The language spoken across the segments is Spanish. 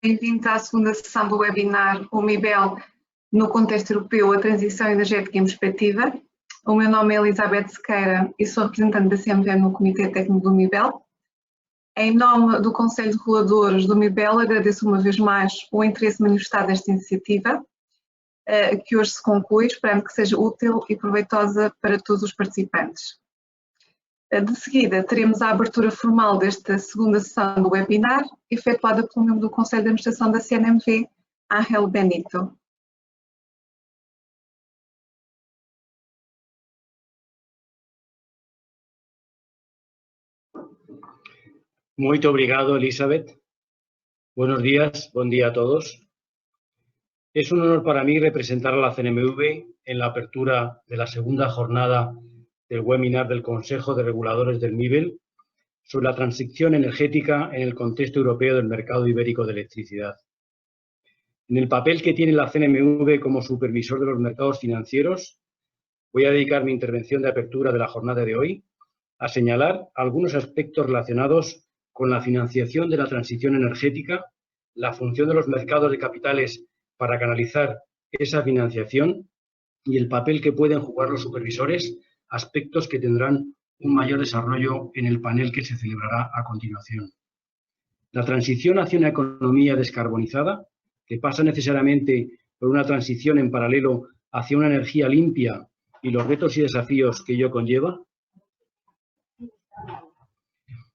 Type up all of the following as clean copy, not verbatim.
Bem-vindos à segunda sessão do webinar O MIBEL no contexto europeu, a transição energética em perspectiva. O meu nome é Elizabeth Sequeira e sou representante da CMV no Comitê Técnico do MIBEL. Em nome do Conselho de Reguladores do MIBEL, agradeço uma vez mais o interesse manifestado nesta iniciativa, que hoje se conclui, esperando que seja útil e proveitosa para todos os participantes. De seguida, teremos a abertura formal desta segunda sessão do webinar, efetuada pelo membro do Conselho de Administração da CNMV, Ángel Benito. Muito obrigado, Elizabeth. Buenos días, buen día a todos. Es un honor para mí representar a la CNMV en la apertura de la segunda jornada del webinar del Consejo de Reguladores del MIBEL sobre la transición energética en el contexto europeo del mercado ibérico de electricidad. En el papel que tiene la CNMV como supervisor de los mercados financieros, voy a dedicar mi intervención de apertura de la jornada de hoy a señalar algunos aspectos relacionados con la financiación de la transición energética, la función de los mercados de capitales para canalizar esa financiación y el papel que pueden jugar los supervisores, aspectos que tendrán un mayor desarrollo en el panel que se celebrará a continuación. La transición hacia una economía descarbonizada, que pasa necesariamente por una transición en paralelo hacia una energía limpia y los retos y desafíos que ello conlleva,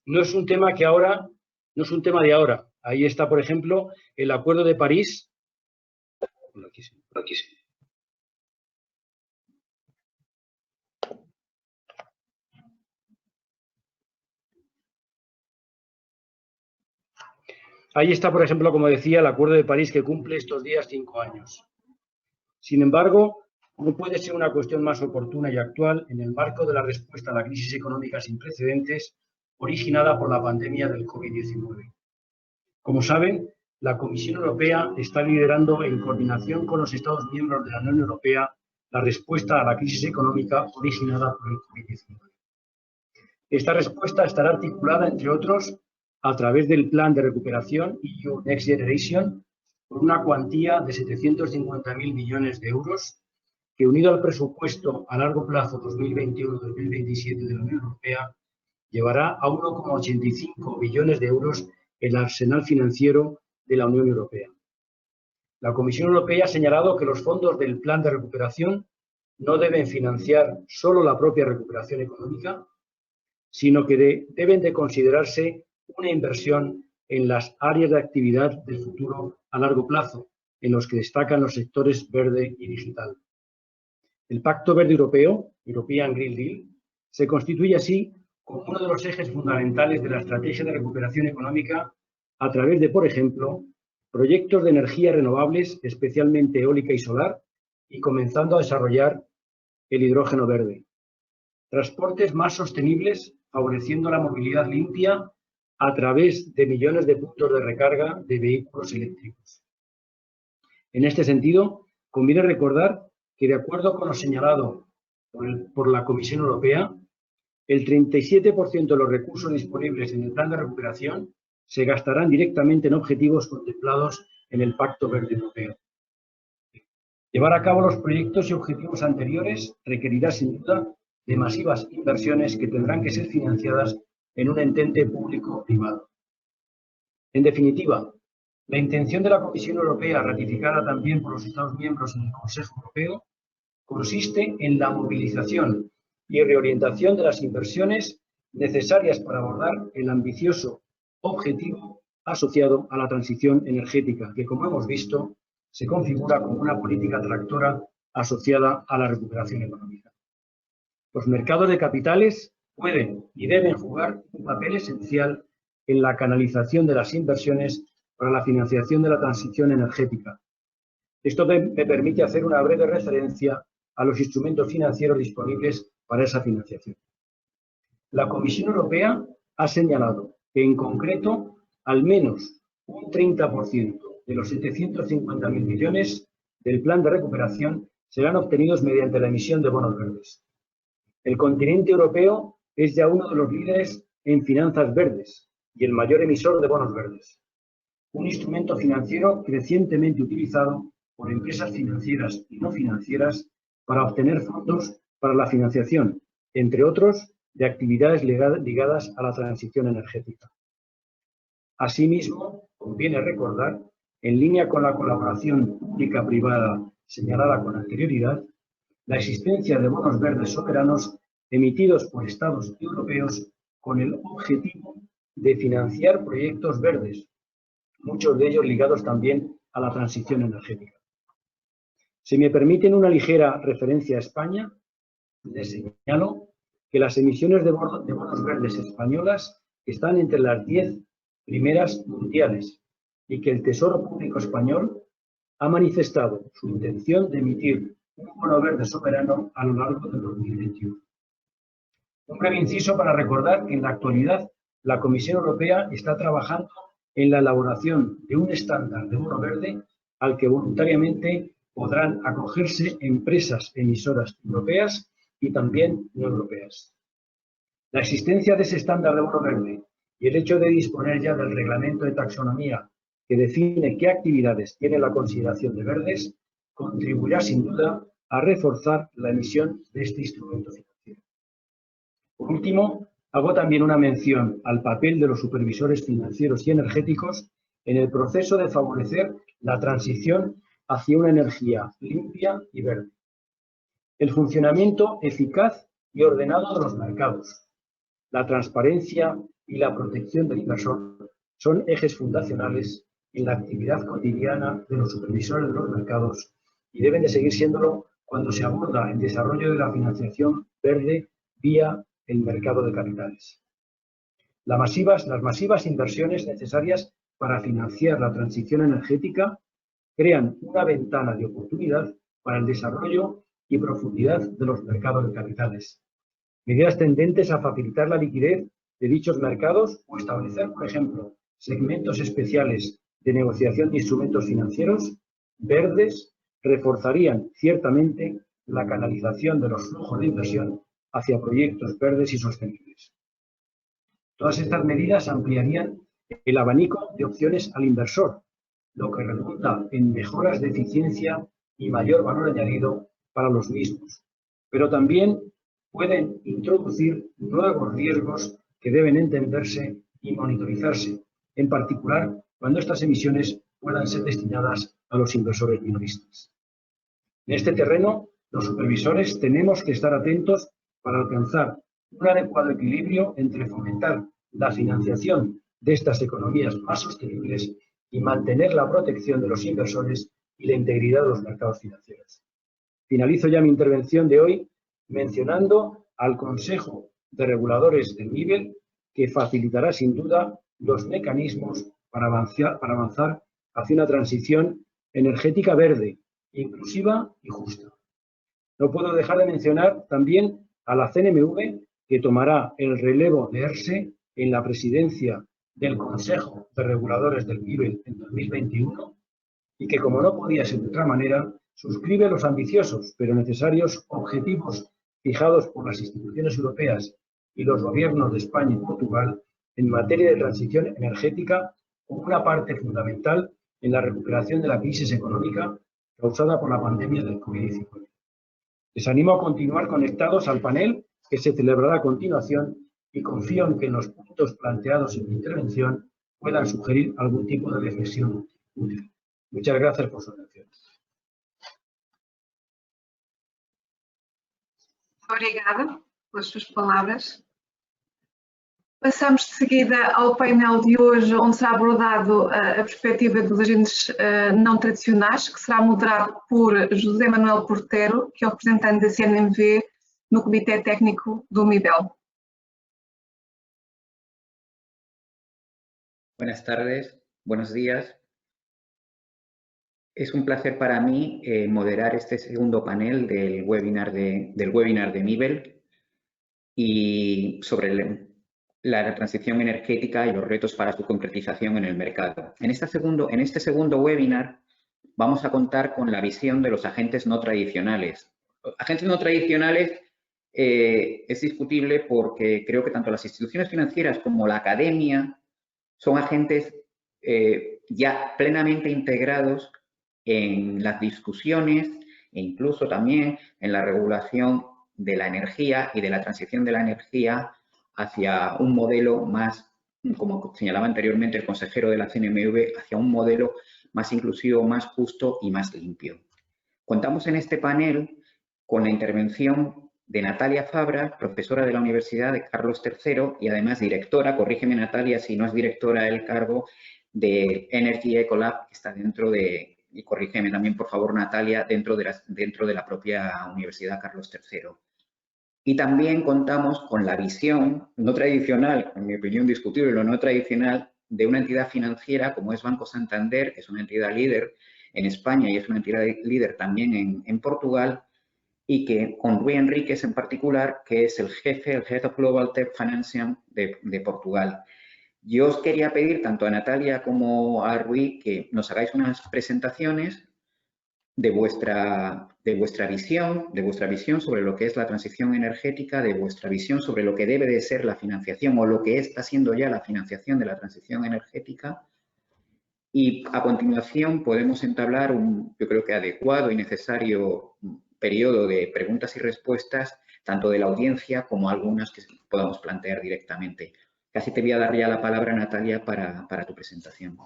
no es un tema de ahora. Ahí está, por ejemplo, el Acuerdo de París. Por aquí sí. Ahí está, por ejemplo, como decía, el Acuerdo de París que cumple estos días 5 años. Sin embargo, no puede ser una cuestión más oportuna y actual en el marco de la respuesta a la crisis económica sin precedentes originada por la pandemia del COVID-19. Como saben, la Comisión Europea está liderando en coordinación con los Estados miembros de la Unión Europea la respuesta a la crisis económica originada por el COVID-19. Esta respuesta estará articulada, entre otros, a través del Plan de Recuperación EU Next Generation, por una cuantía de 750.000 millones de euros, que unido al presupuesto a largo plazo 2021-2027 de la Unión Europea, llevará a 1,85 billones de euros el arsenal financiero de la Unión Europea. La Comisión Europea ha señalado que los fondos del Plan de Recuperación no deben financiar solo la propia recuperación económica, sino que deben de considerarse una inversión en las áreas de actividad del futuro a largo plazo, en los que destacan los sectores verde y digital. El Pacto Verde Europeo, European Green Deal, se constituye así como uno de los ejes fundamentales de la estrategia de recuperación económica a través de, por ejemplo, proyectos de energías renovables, especialmente eólica y solar, y comenzando a desarrollar el hidrógeno verde. Transportes más sostenibles, favoreciendo la movilidad limpia a través de millones de puntos de recarga de vehículos eléctricos. En este sentido, conviene recordar que, de acuerdo con lo señalado por la Comisión Europea, el 37% de los recursos disponibles en el plan de recuperación se gastarán directamente en objetivos contemplados en el Pacto Verde Europeo. Llevar a cabo los proyectos y objetivos anteriores requerirá, sin duda, de masivas inversiones que tendrán que ser financiadas en un entente público-privado. En definitiva, la intención de la Comisión Europea, ratificada también por los Estados miembros en el Consejo Europeo, consiste en la movilización y reorientación de las inversiones necesarias para abordar el ambicioso objetivo asociado a la transición energética, que, como hemos visto, se configura como una política tractora asociada a la recuperación económica. Los mercados de capitales pueden y deben jugar un papel esencial en la canalización de las inversiones para la financiación de la transición energética. Esto me permite hacer una breve referencia a los instrumentos financieros disponibles para esa financiación. La Comisión Europea ha señalado que, en concreto, al menos un 30% de los 750.000 millones del plan de recuperación serán obtenidos mediante la emisión de bonos verdes. El continente europeo es ya uno de los líderes en finanzas verdes y el mayor emisor de bonos verdes. un instrumento financiero crecientemente utilizado por empresas financieras y no financieras para obtener fondos para la financiación, entre otros, de actividades ligadas a la transición energética. Asimismo, conviene recordar, en línea con la colaboración pública-privada señalada con anterioridad, la existencia de bonos verdes soberanos emitidos por Estados europeos con el objetivo de financiar proyectos verdes, muchos de ellos ligados también a la transición energética. Si me permiten una ligera referencia a España, les señalo que las emisiones de bonos verdes españolas están entre las 10 primeras mundiales y que el Tesoro Público Español ha manifestado su intención de emitir un bono verde soberano a lo largo del 2021. Un breve inciso para recordar que en la actualidad la Comisión Europea está trabajando en la elaboración de un estándar de bono verde al que voluntariamente podrán acogerse empresas emisoras europeas y también no europeas. La existencia de ese estándar de bono verde y el hecho de disponer ya del reglamento de taxonomía que define qué actividades tiene la consideración de verdes, contribuirá sin duda a reforzar la emisión de este instrumento financiero. Por último, hago también una mención al papel de los supervisores financieros y energéticos en el proceso de favorecer la transición hacia una energía limpia y verde. El funcionamiento eficaz y ordenado de los mercados, la transparencia y la protección del inversor son ejes fundacionales en la actividad cotidiana de los supervisores de los mercados y deben de seguir siéndolo cuando se aborda el desarrollo de la financiación verde vía el mercado de capitales. Las masivas inversiones necesarias para financiar la transición energética crean una ventana de oportunidad para el desarrollo y profundidad de los mercados de capitales. Medidas tendentes a facilitar la liquidez de dichos mercados o establecer, por ejemplo, segmentos especiales de negociación de instrumentos financieros verdes reforzarían ciertamente la canalización de los flujos de inversión hacia proyectos verdes y sostenibles. Todas estas medidas ampliarían el abanico de opciones al inversor, lo que redunda en mejoras de eficiencia y mayor valor añadido para los mismos, pero también pueden introducir nuevos riesgos que deben entenderse y monitorizarse, en particular cuando estas emisiones puedan ser destinadas a los inversores minoristas. En este terreno, los supervisores tenemos que estar atentos para alcanzar un adecuado equilibrio entre fomentar la financiación de estas economías más sostenibles y mantener la protección de los inversores y la integridad de los mercados financieros. Finalizo ya mi intervención de hoy mencionando al Consejo de Reguladores del MIBEL, que facilitará sin duda los mecanismos para avanzar hacia una transición energética verde, inclusiva y justa. No puedo dejar de mencionar también a la CNMV, que tomará el relevo de ERSE en la presidencia del Consejo de Reguladores del MIBEL en 2021 y que, como no podía ser de otra manera, suscribe los ambiciosos pero necesarios objetivos fijados por las instituciones europeas y los gobiernos de España y Portugal en materia de transición energética como una parte fundamental en la recuperación de la crisis económica causada por la pandemia del COVID-19. Les animo a continuar conectados al panel que se celebrará a continuación y confío en que los puntos planteados en mi intervención puedan sugerir algún tipo de reflexión útil. Muchas gracias por su atención. Obrigada pelas suas palavras. Passamos de seguida ao painel de hoje, onde será abordado a perspectiva dos agentes não tradicionais, que será moderado por José Manuel Portero, que é o representante da CNMV no Comitê Técnico do MIBEL. Buenas tardes, buenos días. Es un placer para mí moderar este segundo panel del webinar de MIBEL y sobre la transición energética y los retos para su concretización en el mercado. En este segundo webinar vamos a contar con la visión de los agentes no tradicionales. Agentes no tradicionales es discutible porque creo que tanto las instituciones financieras como la academia son agentes ya plenamente integrados en las discusiones e incluso también en la regulación de la energía y de la transición de la energía hacia un modelo más, como señalaba anteriormente el consejero de la CNMV, hacia un modelo más inclusivo, más justo y más limpio. Contamos en este panel con la intervención de Natalia Fabra, profesora de la Universidad de Carlos III y además directora, corrígeme Natalia si no es directora del cargo, de Energy Ecolab, que está dentro de, y corrígeme también por favor Natalia, dentro de la propia Universidad Carlos III. Y también contamos con la visión no tradicional, en mi opinión discutible, lo no tradicional, de una entidad financiera como es Banco Santander, que es una entidad líder en España y es una entidad líder también en Portugal, y que con Rui Enríquez en particular, que es el Head of Global Tech Financing de Portugal. Yo os quería pedir tanto a Natalia como a Rui que nos hagáis unas presentaciones de vuestra visión sobre lo que es la transición energética, de vuestra visión sobre lo que debe de ser la financiación o lo que está siendo ya la financiación de la transición energética. Y a continuación podemos entablar un, yo creo que adecuado y necesario periodo de preguntas y respuestas, tanto de la audiencia como algunas que podamos plantear directamente. Casi te voy a dar ya la palabra, Natalia, para tu presentación.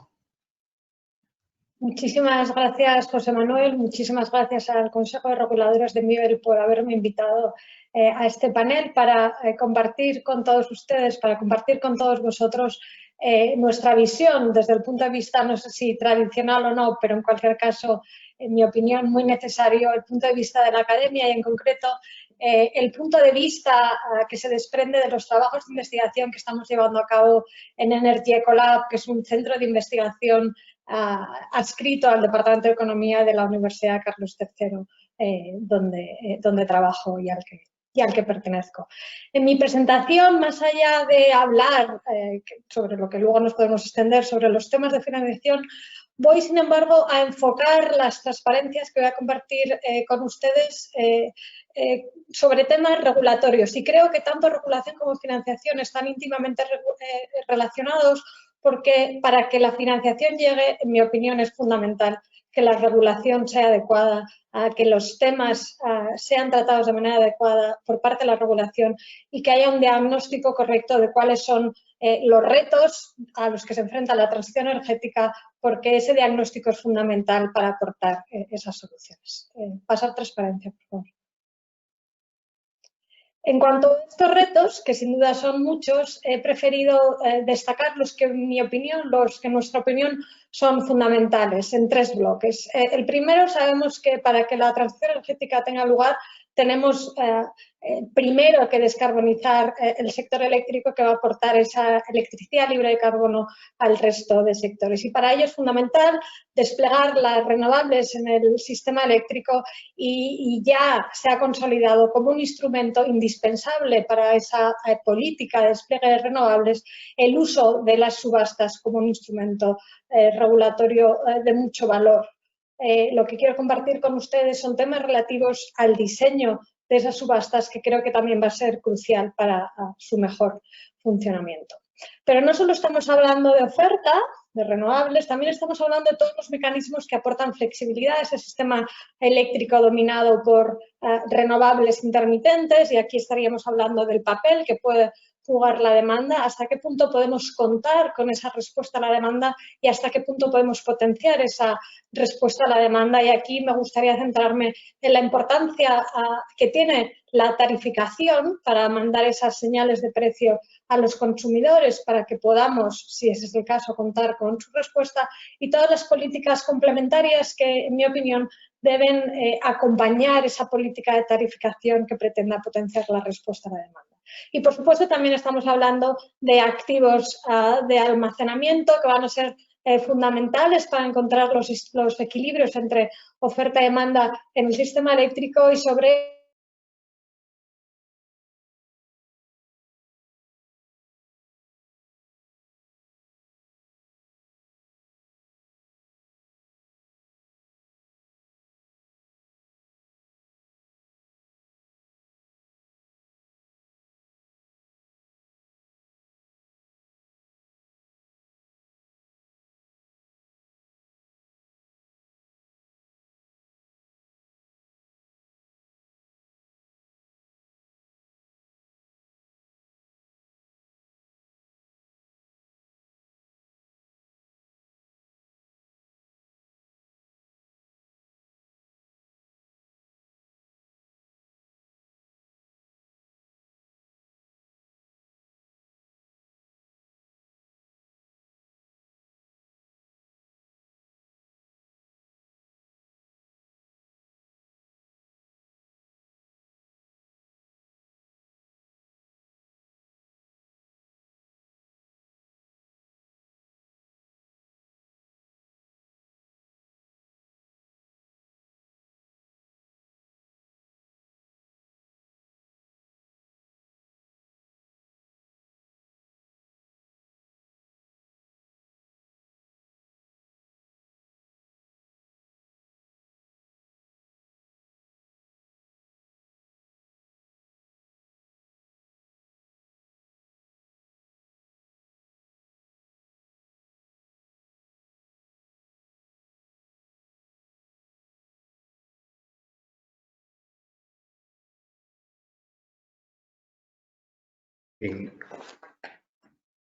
Muchísimas gracias, José Manuel. Muchísimas gracias al Consejo de Reguladores de MIBEL por haberme invitado a este panel para compartir con todos ustedes, para compartir con todos vosotros nuestra visión desde el punto de vista, no sé si tradicional o no, pero en cualquier caso, en mi opinión, muy necesario, el punto de vista de la academia y en concreto el punto de vista que se desprende de los trabajos de investigación que estamos llevando a cabo en Energy Ecolab, que es un centro de investigación adscrito al Departamento de Economía de la Universidad Carlos III, donde trabajo y al que pertenezco. En mi presentación, más allá de hablar sobre lo que luego nos podemos extender sobre los temas de financiación, voy, sin embargo, a enfocar las transparencias que voy a compartir con ustedes sobre temas regulatorios. Y creo que tanto regulación como financiación están íntimamente relacionados, porque para que la financiación llegue, en mi opinión, es fundamental que la regulación sea adecuada, que los temas sean tratados de manera adecuada por parte de la regulación y que haya un diagnóstico correcto de cuáles son los retos a los que se enfrenta la transición energética, porque ese diagnóstico es fundamental para aportar esas soluciones. Pasar transparencia, por favor. En cuanto a estos retos, que sin duda son muchos, he preferido destacar los que, en mi opinión, los que en nuestra opinión son fundamentales en tres bloques. El primero, sabemos que para que la transición energética tenga lugar, tenemos primero que descarbonizar el sector eléctrico, que va a aportar esa electricidad libre de carbono al resto de sectores. Y para ello es fundamental desplegar las renovables en el sistema eléctrico y ya se ha consolidado como un instrumento indispensable para esa política de despliegue de renovables el uso de las subastas como un instrumento regulatorio de mucho valor. Lo que quiero compartir con ustedes son temas relativos al diseño de esas subastas, que creo que también va a ser crucial para su mejor funcionamiento. Pero no solo estamos hablando de oferta de renovables, también estamos hablando de todos los mecanismos que aportan flexibilidad a ese sistema eléctrico dominado por renovables intermitentes, y aquí estaríamos hablando del papel que puede jugar la demanda, hasta qué punto podemos contar con esa respuesta a la demanda y hasta qué punto podemos potenciar esa respuesta a la demanda. Y aquí me gustaría centrarme en la importancia que tiene la tarificación para mandar esas señales de precio a los consumidores para que podamos, si ese es el caso, contar con su respuesta, y todas las políticas complementarias que, en mi opinión, deben acompañar esa política de tarificación que pretenda potenciar la respuesta a la demanda. Y, por supuesto, también estamos hablando de activos de almacenamiento que van a ser fundamentales para encontrar los equilibrios entre oferta y demanda en el sistema eléctrico y sobre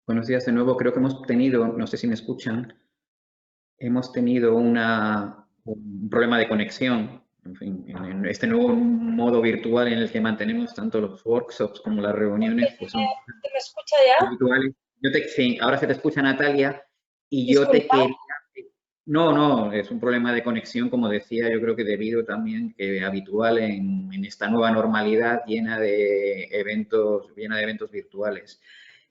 Buenos días de nuevo. Creo que hemos tenido, no sé si me escuchan, hemos tenido un problema de conexión. En fin, en este nuevo modo virtual en el que mantenemos tanto los workshops como las reuniones, pues son ¿Se me escucha ya? virtuales. Sí, ahora se te escucha, Natalia, y yo te Disculpa. quería... No, es un problema de conexión, como decía, yo creo que debido también que habitual en esta nueva normalidad llena de eventos virtuales.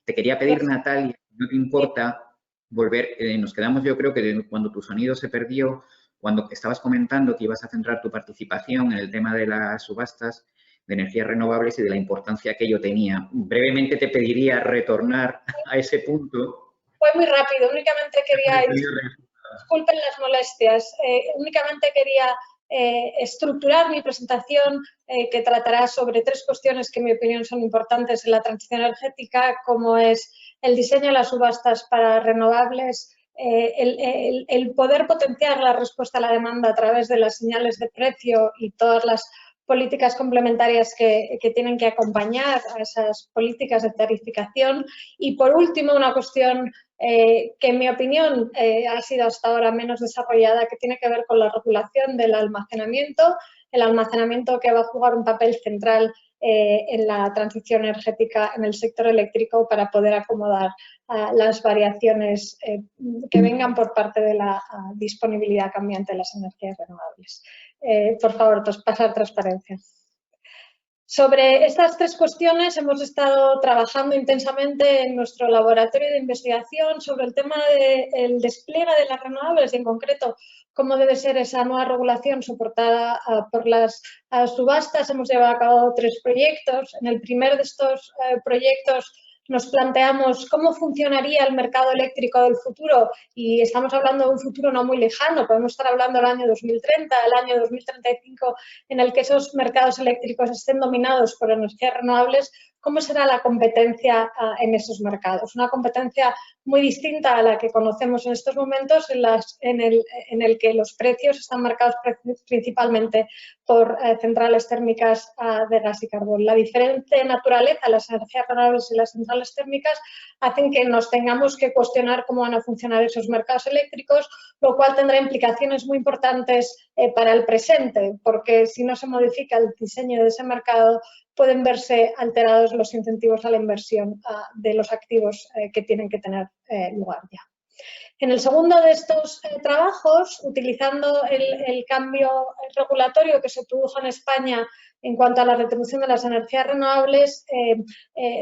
Te quería pedir, Natalia, no te importa volver, nos quedamos yo creo que cuando tu sonido se perdió, cuando estabas comentando que ibas a centrar tu participación en el tema de las subastas de energías renovables y de la importancia que ello tenía. Brevemente te pediría retornar a ese punto. Fue muy rápido, únicamente quería, disculpen las molestias, únicamente quería estructurar mi presentación que tratará sobre 3 cuestiones que en mi opinión son importantes en la transición energética, como es el diseño de las subastas para renovables, el poder potenciar la respuesta a la demanda a través de las señales de precio y todas las políticas complementarias que tienen que acompañar a esas políticas de tarificación y, por último, una cuestión que en mi opinión ha sido hasta ahora menos desarrollada, que tiene que ver con la regulación del almacenamiento, el almacenamiento que va a jugar un papel central en la transición energética en el sector eléctrico para poder acomodar las variaciones que vengan por parte de la disponibilidad cambiante de las energías renovables. Por favor, pasar transparencia. Sobre estas 3 cuestiones hemos estado trabajando intensamente en nuestro laboratorio de investigación sobre el tema del despliegue de las renovables y en concreto cómo debe ser esa nueva regulación soportada por las subastas. Hemos llevado a cabo 3 proyectos. En el primer de estos proyectos nos planteamos cómo funcionaría el mercado eléctrico del futuro y estamos hablando de un futuro no muy lejano, podemos estar hablando del año 2030, el año 2035, en el que esos mercados eléctricos estén dominados por energías renovables. ¿Cómo será la competencia en esos mercados? Una competencia muy distinta a la que conocemos en estos momentos, en el que los precios están marcados principalmente por centrales térmicas de gas y carbón. La diferente naturaleza de las energías renovables y las centrales térmicas hacen que nos tengamos que cuestionar cómo van a funcionar esos mercados eléctricos, lo cual tendrá implicaciones muy importantes para el presente, porque si no se modifica el diseño de ese mercado, pueden verse alterados los incentivos a la inversión de los activos que tienen que tener lugar ya. En el segundo de estos trabajos, utilizando el cambio regulatorio que se produjo en España en cuanto a la retribución de las energías renovables,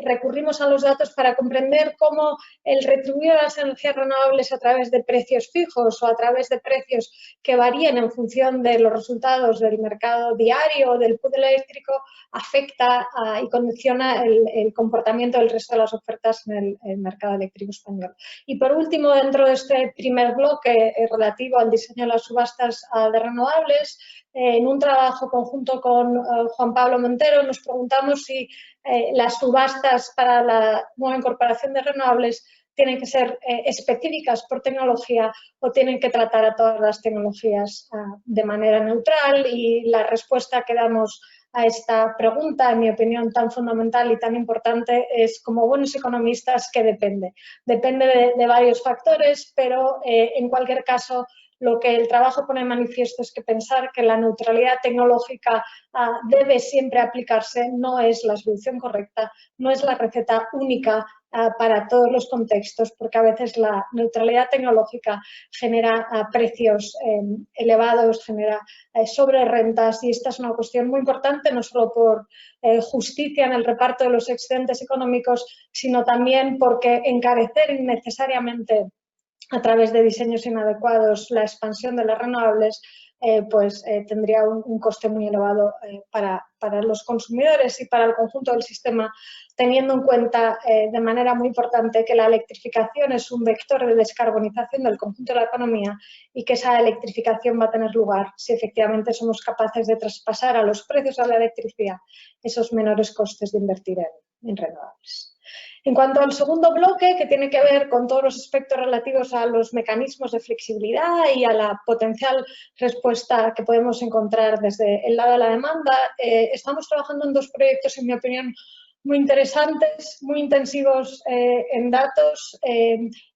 recurrimos a los datos para comprender cómo el retribuir a las energías renovables a través de precios fijos o a través de precios que varían en función de los resultados del mercado diario o del pool eléctrico afecta y condiciona el comportamiento del resto de las ofertas en el mercado eléctrico español. Y por último, dentro de este primer bloque relativo al diseño de las subastas de renovables, en un trabajo conjunto con Juan Pablo Montero nos preguntamos si las subastas para la nueva incorporación de renovables tienen que ser específicas por tecnología o tienen que tratar a todas las tecnologías de manera neutral, y la respuesta que damos a esta pregunta, en mi opinión tan fundamental y tan importante, es, como buenos economistas, que depende. Depende de varios factores, pero en cualquier caso lo que el trabajo pone de manifiesto es que pensar que la neutralidad tecnológica debe siempre aplicarse no es la solución correcta, no es la receta única para todos los contextos, porque a veces la neutralidad tecnológica genera precios elevados, genera sobrerentas, y esta es una cuestión muy importante, no solo por justicia en el reparto de los excedentes económicos, sino también porque encarecer innecesariamente a través de diseños inadecuados la expansión de las renovables tendría un coste muy elevado para los consumidores y para el conjunto del sistema, teniendo en cuenta de manera muy importante que la electrificación es un vector de descarbonización del conjunto de la economía y que esa electrificación va a tener lugar si efectivamente somos capaces de traspasar a los precios de la electricidad esos menores costes de invertir en renovables. En cuanto al segundo bloque, que tiene que ver con todos los aspectos relativos a los mecanismos de flexibilidad y a la potencial respuesta que podemos encontrar desde el lado de la demanda, estamos trabajando en 2 proyectos, en mi opinión, muy interesantes, muy intensivos en datos.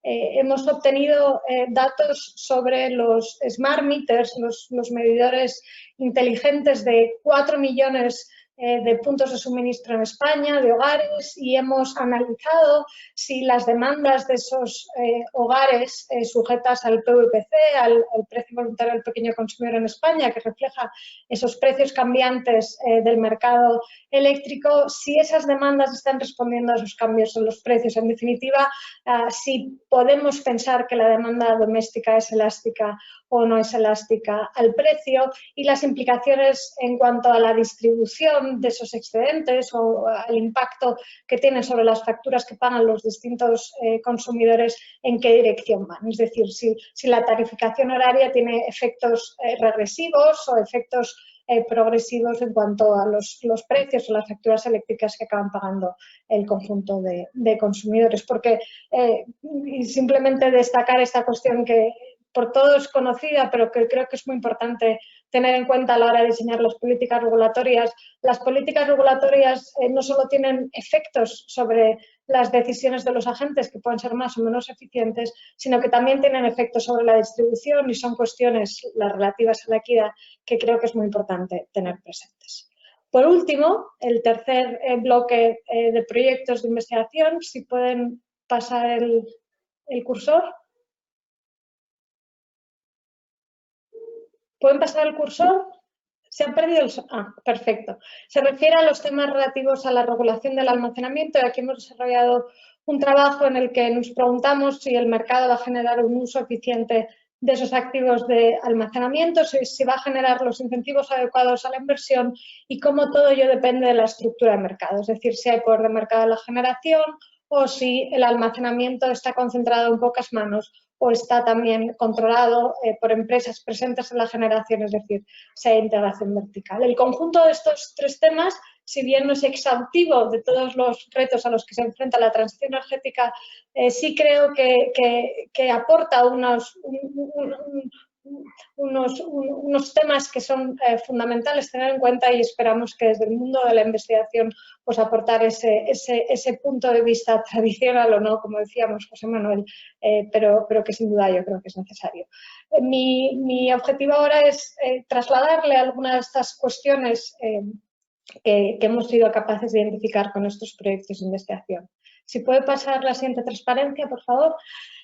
Hemos obtenido datos sobre los smart meters, los medidores inteligentes de 4 millones de puntos de suministro en España, de hogares, y hemos analizado si las demandas de esos hogares sujetas al PVPC, al precio voluntario del pequeño consumidor en España, que refleja esos precios cambiantes del mercado eléctrico, si esas demandas están respondiendo a esos cambios en los precios. En definitiva, si podemos pensar que la demanda doméstica es elástica o no es elástica al precio, y las implicaciones en cuanto a la distribución de esos excedentes o al impacto que tienen sobre las facturas que pagan los distintos consumidores, en qué dirección van. Es decir, si la tarificación horaria tiene efectos regresivos o efectos progresivos en cuanto a los precios o las facturas eléctricas que acaban pagando el conjunto de consumidores. Porque, y simplemente destacar esta cuestión que por todos conocida, pero que creo que es muy importante tener en cuenta a la hora de diseñar las políticas regulatorias. Las políticas regulatorias no solo tienen efectos sobre las decisiones de los agentes, que pueden ser más o menos eficientes, sino que también tienen efectos sobre la distribución, y son cuestiones, las relativas a la equidad, que creo que es muy importante tener presentes. Por último, el tercer bloque de proyectos de investigación, si pueden pasar el cursor. ¿Pueden pasar el cursor? ¿Se han perdido el...? Perfecto. Se refiere a los temas relativos a la regulación del almacenamiento, y aquí hemos desarrollado un trabajo en el que nos preguntamos si el mercado va a generar un uso eficiente de esos activos de almacenamiento, si va a generar los incentivos adecuados a la inversión, y cómo todo ello depende de la estructura de mercado. Es decir, si hay poder de mercado en la generación, o si el almacenamiento está concentrado en pocas manos, o está también controlado por empresas presentes en la generación, es decir, si hay integración vertical. El conjunto de estos tres temas, si bien no es exhaustivo de todos los retos a los que se enfrenta la transición energética, sí creo que aporta unos temas que son fundamentales tener en cuenta, y esperamos que desde el mundo de la investigación pues aportar ese punto de vista tradicional o no, como decíamos José Manuel, pero que sin duda yo creo que es necesario. Mi objetivo ahora es trasladarle algunas de estas cuestiones que hemos sido capaces de identificar con estos proyectos de investigación. Si puede pasar la siguiente transparencia, por favor.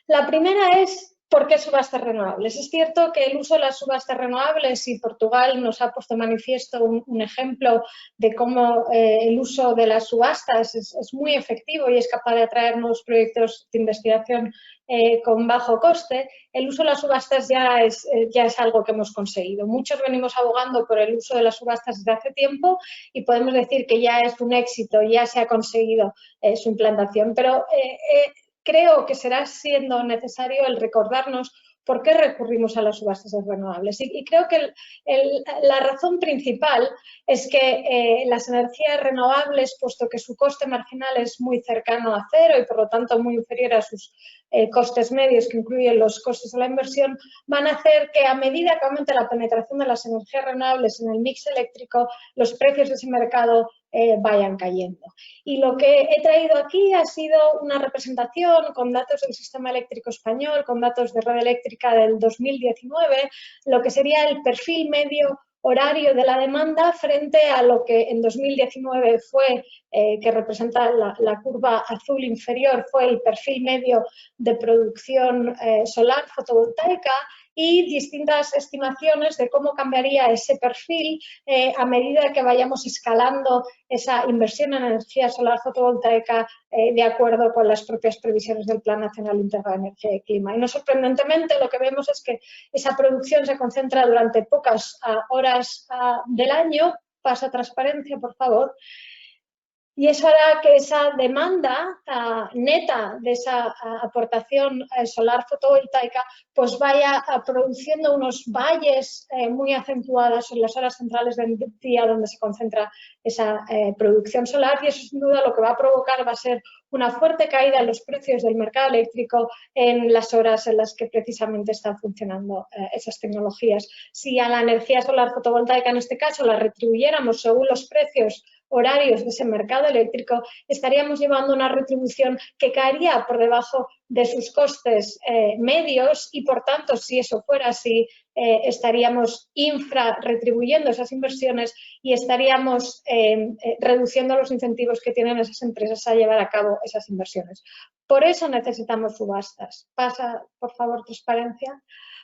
La primera es: ¿por qué subastas renovables? Es cierto que el uso de las subastas renovables, y Portugal nos ha puesto de manifiesto un ejemplo de cómo el uso de las subastas es muy efectivo y es capaz de atraer nuevos proyectos de investigación con bajo coste. El uso de las subastas ya es algo que hemos conseguido. Muchos venimos abogando por el uso de las subastas desde hace tiempo, y podemos decir que ya es un éxito, ya se ha conseguido su implantación, pero creo que será siendo necesario el recordarnos por qué recurrimos a las subastas renovables. Y creo que la razón principal es que las energías renovables, puesto que su coste marginal es muy cercano a cero y por lo tanto muy inferior a sus costes medios, que incluyen los costes de la inversión, van a hacer que a medida que aumente la penetración de las energías renovables en el mix eléctrico, los precios de ese mercado vayan cayendo. Y lo que he traído aquí ha sido una representación con datos del sistema eléctrico español, con datos de red eléctrica del 2019, lo que sería el perfil medio horario de la demanda frente a lo que en 2019 fue, que representa la curva azul inferior, fue el perfil medio de producción solar fotovoltaica, y distintas estimaciones de cómo cambiaría ese perfil a medida que vayamos escalando esa inversión en energía solar fotovoltaica de acuerdo con las propias previsiones del Plan Nacional Integrado de Energía y Clima. Y no sorprendentemente lo que vemos es que esa producción se concentra durante pocas horas del año. Pasa transparencia, por favor. Y eso hará que esa demanda neta de esa aportación solar fotovoltaica pues vaya produciendo unos valles muy acentuados en las horas centrales del día donde se concentra esa producción solar, y eso sin duda lo que va a provocar va a ser una fuerte caída en los precios del mercado eléctrico en las horas en las que precisamente están funcionando esas tecnologías. Si a la energía solar fotovoltaica, en este caso, la retribuyéramos según los precios horarios de ese mercado eléctrico, estaríamos llevando una retribución que caería por debajo de sus costes medios y, por tanto, si eso fuera así, estaríamos infrarretribuyendo esas inversiones y estaríamos reduciendo los incentivos que tienen esas empresas a llevar a cabo esas inversiones. Por eso necesitamos subastas. Pasa, por favor, transparencia.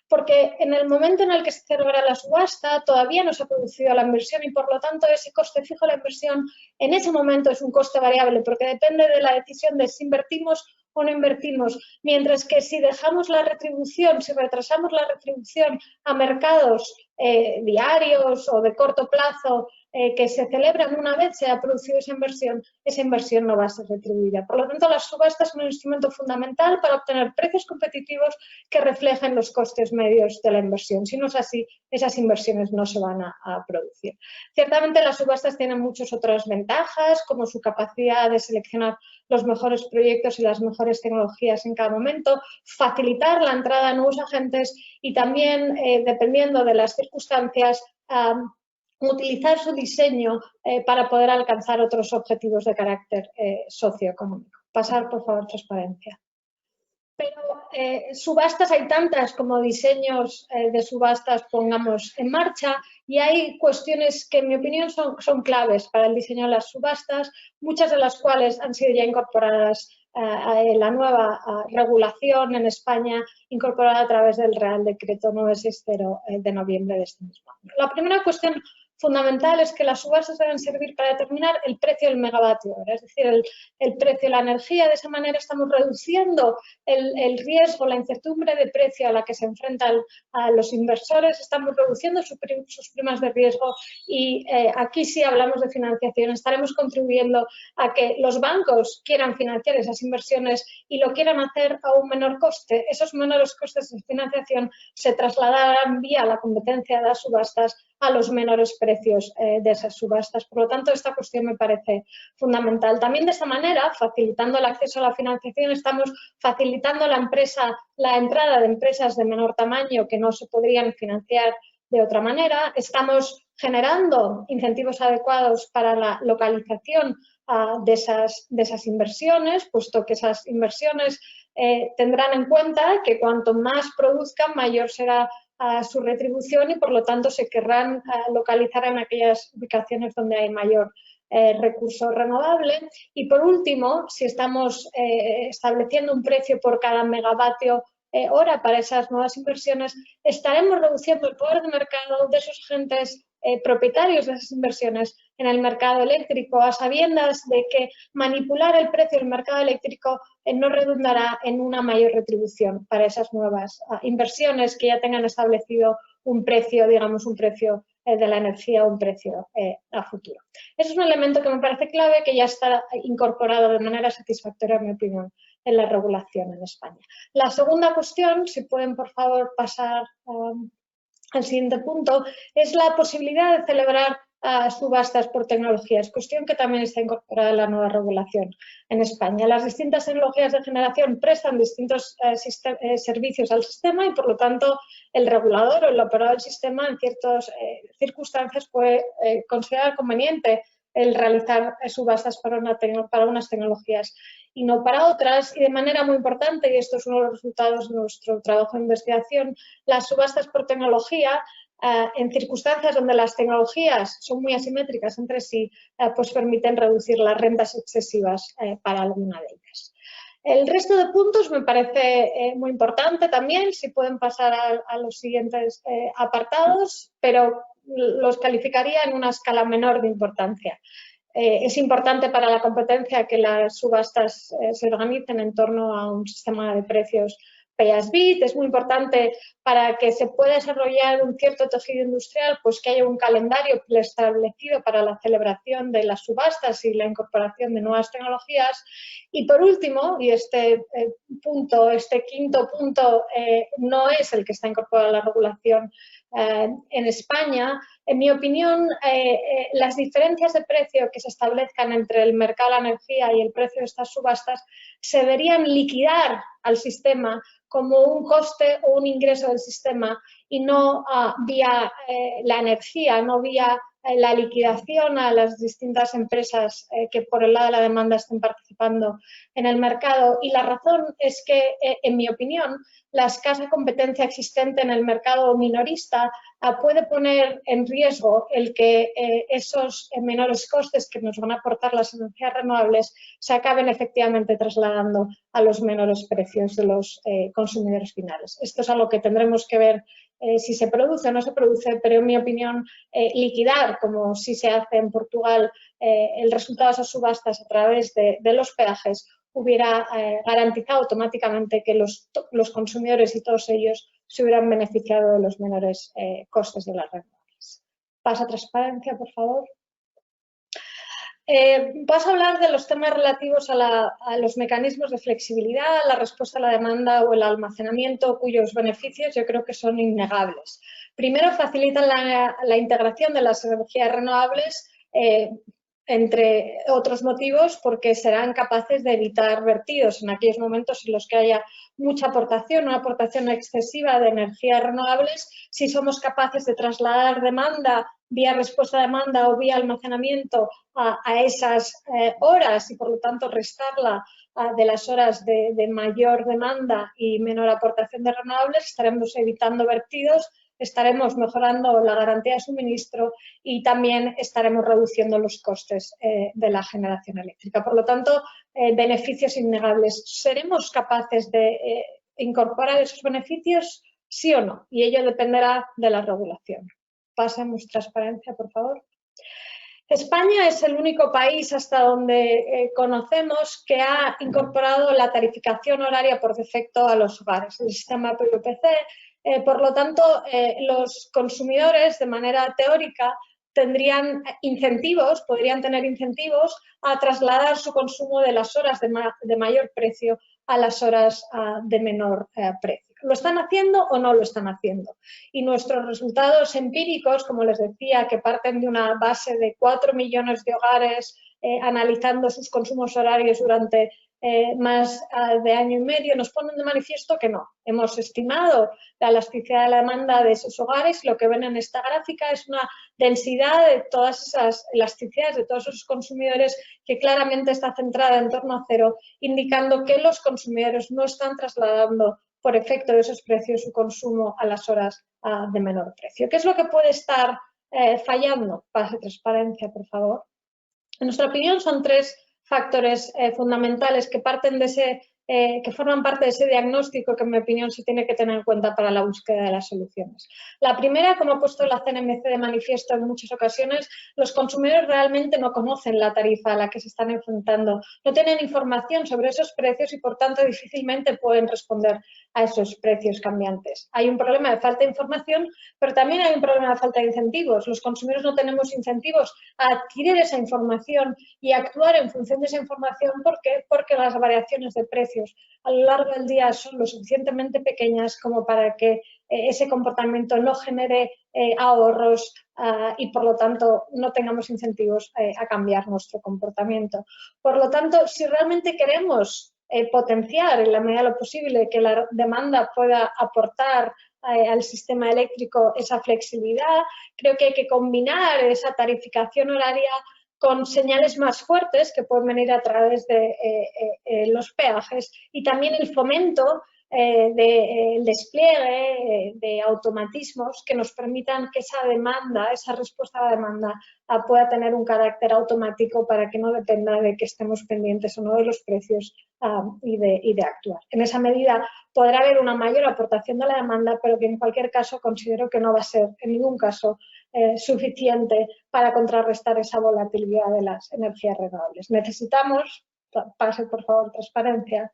Porque en el momento en el que se celebra la subasta todavía no se ha producido la inversión y, por lo tanto, ese coste fijo de la inversión en ese momento es un coste variable porque depende de la decisión de si invertimos o no invertimos, mientras que si dejamos la retribución, si retrasamos la retribución a mercados diarios o de corto plazo que se celebran una vez se ha producido esa inversión no va a ser retribuida. Por lo tanto, las subastas son un instrumento fundamental para obtener precios competitivos que reflejen los costes medios de la inversión. Si no es así, esas inversiones no se van a producir. Ciertamente, las subastas tienen muchas otras ventajas, como su capacidad de seleccionar los mejores proyectos y las mejores tecnologías en cada momento, facilitar la entrada de nuevos agentes y también, dependiendo de las circunstancias, utilizar su diseño para poder alcanzar otros objetivos de carácter socioeconómico. Pasar, por favor, transparencia. Pero subastas hay tantas como diseños de subastas pongamos en marcha y hay cuestiones que en mi opinión son claves para el diseño de las subastas, muchas de las cuales han sido ya incorporadas en la nueva regulación en España, incorporada a través del Real Decreto 960 de noviembre de este mismo año. La primera cuestión fundamental es que las subastas deben servir para determinar el precio del megavatio hora, es decir, el precio de la energía. De esa manera estamos reduciendo el riesgo, la incertidumbre de precio a la que se enfrentan los inversores, estamos reduciendo sus primas de riesgo y aquí sí hablamos de financiación, estaremos contribuyendo a que los bancos quieran financiar esas inversiones y lo quieran hacer a un menor coste. Esos menores costes de financiación se trasladarán vía la competencia de las subastas a los menores precios de esas subastas. Por lo tanto, esta cuestión me parece fundamental. También de esta manera, facilitando el acceso a la financiación, estamos facilitando la entrada de empresas de menor tamaño que no se podrían financiar de otra manera. Estamos generando incentivos adecuados para la localización de esas inversiones, puesto que esas inversiones tendrán en cuenta que cuanto más produzcan, mayor será su retribución y, por lo tanto, se querrán localizar en aquellas ubicaciones donde hay mayor recurso renovable. Y, por último, si estamos estableciendo un precio por cada megavatio hora para esas nuevas inversiones, estaremos reduciendo el poder de mercado de esos agentes propietarios de esas inversiones en el mercado eléctrico, a sabiendas de que manipular el precio del mercado eléctrico no redundará en una mayor retribución para esas nuevas inversiones que ya tengan establecido un precio, digamos, un precio de la energía, un precio a futuro. Ese es un elemento que me parece clave, que ya está incorporado de manera satisfactoria, en mi opinión, en la regulación en España. La segunda cuestión, si pueden, por favor, pasar al siguiente punto, es la posibilidad de celebrar subastas por tecnologías, cuestión que también está incorporada en la nueva regulación en España. Las distintas tecnologías de generación prestan distintos servicios al sistema y, por lo tanto, el regulador o el operador del sistema en ciertas circunstancias puede considerar conveniente el realizar subastas para unas tecnologías y no para otras. Y de manera muy importante, y esto es uno de los resultados de nuestro trabajo de investigación, las subastas por tecnología, en circunstancias donde las tecnologías son muy asimétricas entre sí, pues permiten reducir las rentas excesivas para alguna de ellas. El resto de puntos me parece muy importante también, si pueden pasar a los siguientes apartados, pero los calificaría en una escala menor de importancia. Es importante para la competencia que las subastas se organicen en torno a un sistema de precios pay as bid. Es muy importante para que se pueda desarrollar un cierto tejido industrial, pues que haya un calendario establecido para la celebración de las subastas y la incorporación de nuevas tecnologías. Y por último, y este quinto punto no es el que está incorporado a la regulación en España, en mi opinión, las diferencias de precio que se establezcan entre el mercado de la energía y el precio de estas subastas se deberían liquidar al sistema como un coste o un ingreso del sistema y no vía la energía, no vía la liquidación a las distintas empresas que por el lado de la demanda estén participando en el mercado. Y la razón es que, en mi opinión, la escasa competencia existente en el mercado minorista puede poner en riesgo el que esos menores costes que nos van a aportar las energías renovables se acaben efectivamente trasladando a los menores precios de los consumidores finales. Esto es algo que tendremos que ver si se produce o no se produce, pero en mi opinión liquidar, como sí se hace en Portugal, el resultado de esas subastas a través de los peajes hubiera garantizado automáticamente que los consumidores y todos ellos se hubieran beneficiado de los menores costes de las renovables. Pasa a transparencia, por favor. Vas a hablar de los temas relativos a los mecanismos de flexibilidad, la respuesta a la demanda o el almacenamiento, cuyos beneficios yo creo que son innegables. Primero, facilitan la integración de las energías renovables, entre otros motivos, porque serán capaces de evitar vertidos en aquellos momentos en los que haya mucha aportación, una aportación excesiva de energías renovables. Si somos capaces de trasladar demanda vía respuesta a demanda o vía almacenamiento a esas horas y, por lo tanto, restarla de las horas de mayor demanda y menor aportación de renovables, estaremos evitando vertidos, estaremos mejorando la garantía de suministro y también estaremos reduciendo los costes de la generación eléctrica. Por lo tanto, beneficios innegables. ¿Seremos capaces de incorporar esos beneficios? Sí o no. Y ello dependerá de la regulación. Pasemos transparencia, por favor. España es el único país hasta donde conocemos que ha incorporado la tarificación horaria por defecto a los hogares, el sistema PVPC. Por lo tanto, los consumidores, de manera teórica, tendrían incentivos, podrían tener incentivos a trasladar su consumo de las horas de mayor precio a las horas de menor precio. ¿Lo están haciendo o no lo están haciendo? Y nuestros resultados empíricos, como les decía, que parten de una base de 4 millones de hogares analizando sus consumos horarios durante más de año y medio, nos ponen de manifiesto que no. Hemos estimado la elasticidad de la demanda de esos hogares. Lo que ven en esta gráfica es una densidad de todas esas elasticidades de todos esos consumidores que claramente está centrada en torno a cero, indicando que los consumidores no están trasladando por efecto de esos precios su consumo a las horas de menor precio. ¿Qué es lo que puede estar fallando? Pase transparencia, por favor. En nuestra opinión son tres factores fundamentales que parten de que forman parte de ese diagnóstico que, en mi opinión, se tiene que tener en cuenta para la búsqueda de las soluciones. La primera, como ha puesto la CNMC de manifiesto en muchas ocasiones, los consumidores realmente no conocen la tarifa a la que se están enfrentando, no tienen información sobre esos precios y, por tanto, difícilmente pueden responder a esos precios cambiantes. Hay un problema de falta de información, pero también hay un problema de falta de incentivos. Los consumidores no tenemos incentivos a adquirir esa información y actuar en función de esa información. ¿Por qué? Porque las variaciones de precios a lo largo del día son lo suficientemente pequeñas como para que ese comportamiento no genere ahorros y, por lo tanto, no tengamos incentivos a cambiar nuestro comportamiento. Por lo tanto, si realmente queremos potenciar en la medida de lo posible que la demanda pueda aportar al sistema eléctrico esa flexibilidad, creo que hay que combinar esa tarificación horaria con señales más fuertes que pueden venir a través de los peajes y también el fomento del despliegue de automatismos que nos permitan que esa demanda, esa respuesta a la demanda pueda tener un carácter automático para que no dependa de que estemos pendientes o no de los precios y de actuar. En esa medida podrá haber una mayor aportación de la demanda, pero que en cualquier caso considero que no va a ser en ningún caso suficiente para contrarrestar esa volatilidad de las energías renovables. Necesitamos, pase por favor transparencia,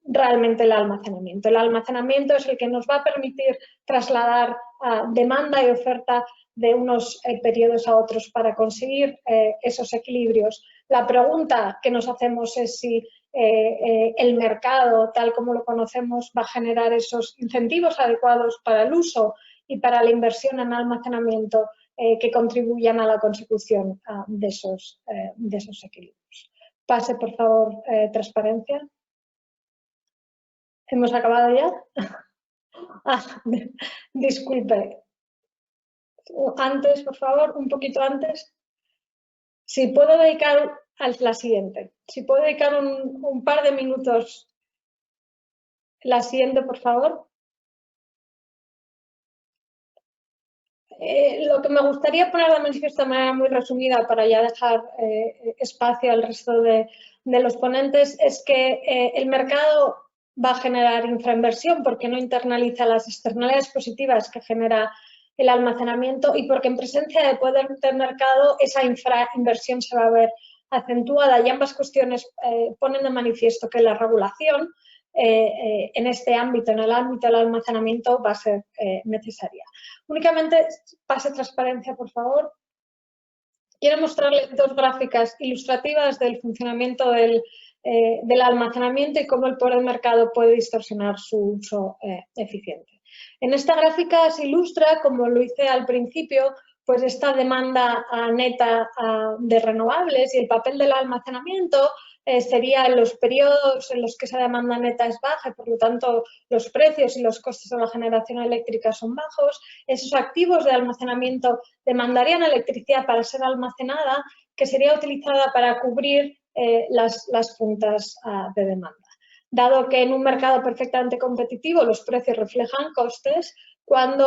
realmente el almacenamiento. El almacenamiento es el que nos va a permitir trasladar demanda y oferta de unos periodos a otros para conseguir esos equilibrios. La pregunta que nos hacemos es si el mercado, tal como lo conocemos, va a generar esos incentivos adecuados para el uso y para la inversión en almacenamiento que contribuyan a la consecución de esos equilibrios. Pase, por favor, transparencia. ¿Hemos acabado ya? Disculpe. Antes, por favor, un poquito antes. Si puedo dedicar a la siguiente. Si puedo dedicar un par de minutos. La siguiente, por favor. Lo que me gustaría poner de manifiesto de manera muy resumida para ya dejar espacio al resto de los ponentes es que el mercado va a generar infrainversión porque no internaliza las externalidades positivas que genera el almacenamiento y porque en presencia de poder del mercado esa infrainversión se va a ver acentuada y ambas cuestiones ponen de manifiesto que la regulación en este ámbito, en el ámbito del almacenamiento, va a ser necesaria. Únicamente pase transparencia, por favor. Quiero mostrarle dos gráficas ilustrativas del funcionamiento del almacenamiento y cómo el poder del mercado puede distorsionar su uso eficiente. En esta gráfica se ilustra, como lo hice al principio, pues esta demanda neta de renovables y el papel del almacenamiento sería en los periodos en los que esa demanda neta es baja y por lo tanto los precios y los costes de la generación eléctrica son bajos. Esos activos de almacenamiento demandarían electricidad para ser almacenada que sería utilizada para cubrir las puntas de demanda. Dado que en un mercado perfectamente competitivo los precios reflejan costes, cuando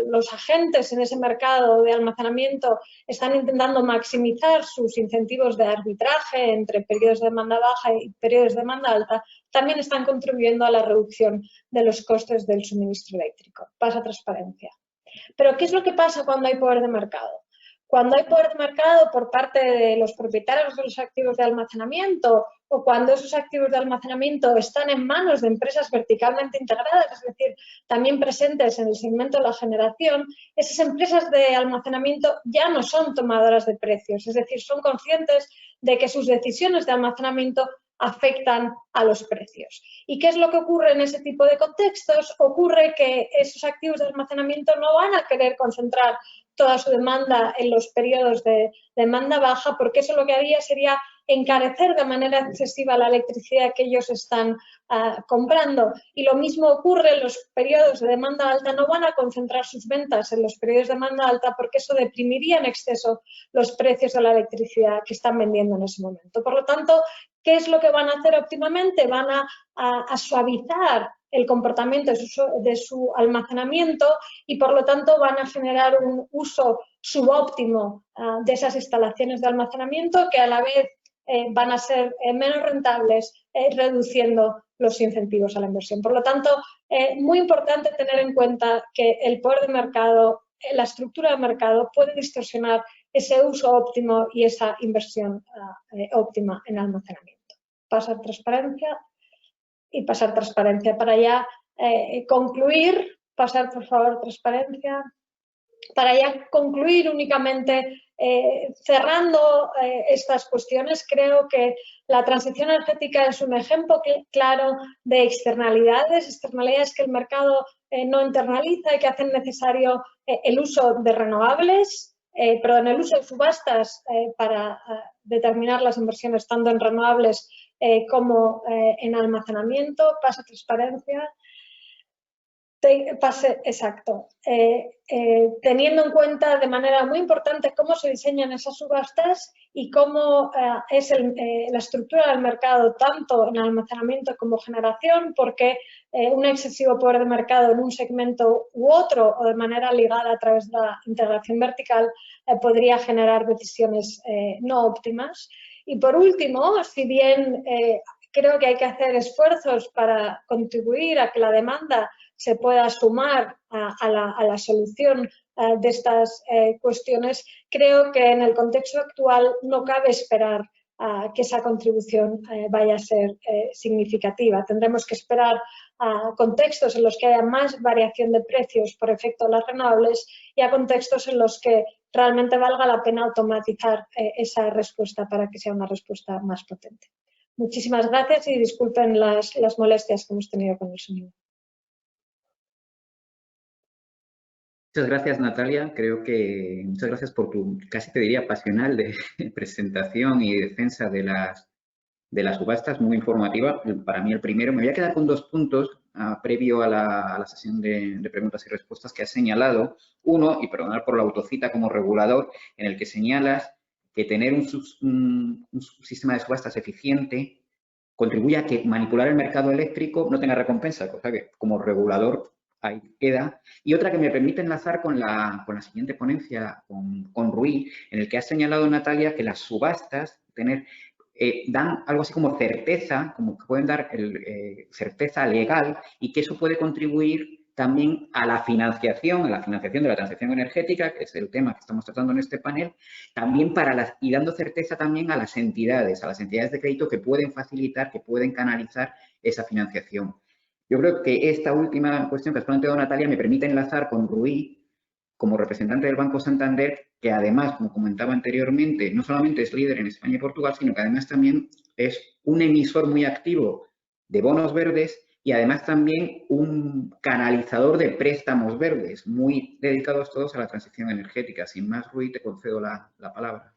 los agentes en ese mercado de almacenamiento están intentando maximizar sus incentivos de arbitraje entre periodos de demanda baja y periodos de demanda alta, también están contribuyendo a la reducción de los costes del suministro eléctrico. Pasa transparencia. Pero, ¿qué es lo que pasa cuando hay poder de mercado? Cuando hay poder de mercado por parte de los propietarios de los activos de almacenamiento o cuando esos activos de almacenamiento están en manos de empresas verticalmente integradas, es decir, también presentes en el segmento de la generación, esas empresas de almacenamiento ya no son tomadoras de precios, es decir, son conscientes de que sus decisiones de almacenamiento afectan a los precios. ¿Y qué es lo que ocurre en ese tipo de contextos? Ocurre que esos activos de almacenamiento no van a querer concentrar toda su demanda en los periodos de demanda baja, porque eso lo que haría sería encarecer de manera excesiva la electricidad que ellos están comprando. Y lo mismo ocurre en los periodos de demanda alta, no van a concentrar sus ventas en los periodos de demanda alta porque eso deprimiría en exceso los precios de la electricidad que están vendiendo en ese momento. Por lo tanto, ¿qué es lo que van a hacer óptimamente? Van a suavizar el comportamiento de su almacenamiento y, por lo tanto, van a generar un uso subóptimo de esas instalaciones de almacenamiento que a la vez van a ser menos rentables, reduciendo los incentivos a la inversión. Por lo tanto, muy importante tener en cuenta que el poder de mercado, la estructura de mercado puede distorsionar ese uso óptimo y esa inversión óptima en almacenamiento. Pasar transparencia y pasar transparencia. Para ya concluir, pasar por favor transparencia. Para ya concluir únicamente cerrando estas cuestiones, creo que la transición energética es un ejemplo claro de externalidades que el mercado no internaliza y que hacen necesario el uso de renovables, el uso de subastas para determinar las inversiones tanto en renovables como en almacenamiento. Pasa transparencia. Pase exacto. Teniendo en cuenta de manera muy importante cómo se diseñan esas subastas y cómo es la estructura del mercado tanto en almacenamiento como generación, porque un excesivo poder de mercado en un segmento u otro o de manera ligada a través de la integración vertical podría generar decisiones no óptimas. Y por último, si bien creo que hay que hacer esfuerzos para contribuir a que la demanda se pueda sumar a la solución de estas cuestiones, creo que en el contexto actual no cabe esperar que esa contribución vaya a ser significativa. Tendremos que esperar a contextos en los que haya más variación de precios por efecto de las renovables y a contextos en los que realmente valga la pena automatizar esa respuesta para que sea una respuesta más potente. Muchísimas gracias y disculpen las molestias que hemos tenido con el sonido. Muchas gracias, Natalia. Creo que muchas gracias por tu, casi te diría, pasional de presentación y defensa de las subastas, muy informativa. Para mí el primero, me voy a quedar con 2 puntos previo a la sesión de preguntas y respuestas, que has señalado, uno, y perdonar por la autocita como regulador, en el que señalas que tener un sistema de subastas eficiente contribuye a que manipular el mercado eléctrico no tenga recompensa, cosa que como regulador ahí queda. Y otra que me permite enlazar con la siguiente ponencia, con Rui, en el que ha señalado Natalia que las subastas dan algo así como certeza, como que pueden dar certeza legal, y que eso puede contribuir también a la financiación de la transición energética, que es el tema que estamos tratando en este panel, también y dando certeza también a las entidades de crédito que pueden facilitar, que pueden canalizar esa financiación. Yo creo que esta última cuestión que has planteado, Natalia, me permite enlazar con Rui, como representante del Banco Santander, que además, como comentaba anteriormente, no solamente es líder en España y Portugal, sino que además también es un emisor muy activo de bonos verdes y además también un canalizador de préstamos verdes, muy dedicados todos a la transición energética. Sin más, Rui, te concedo la palabra.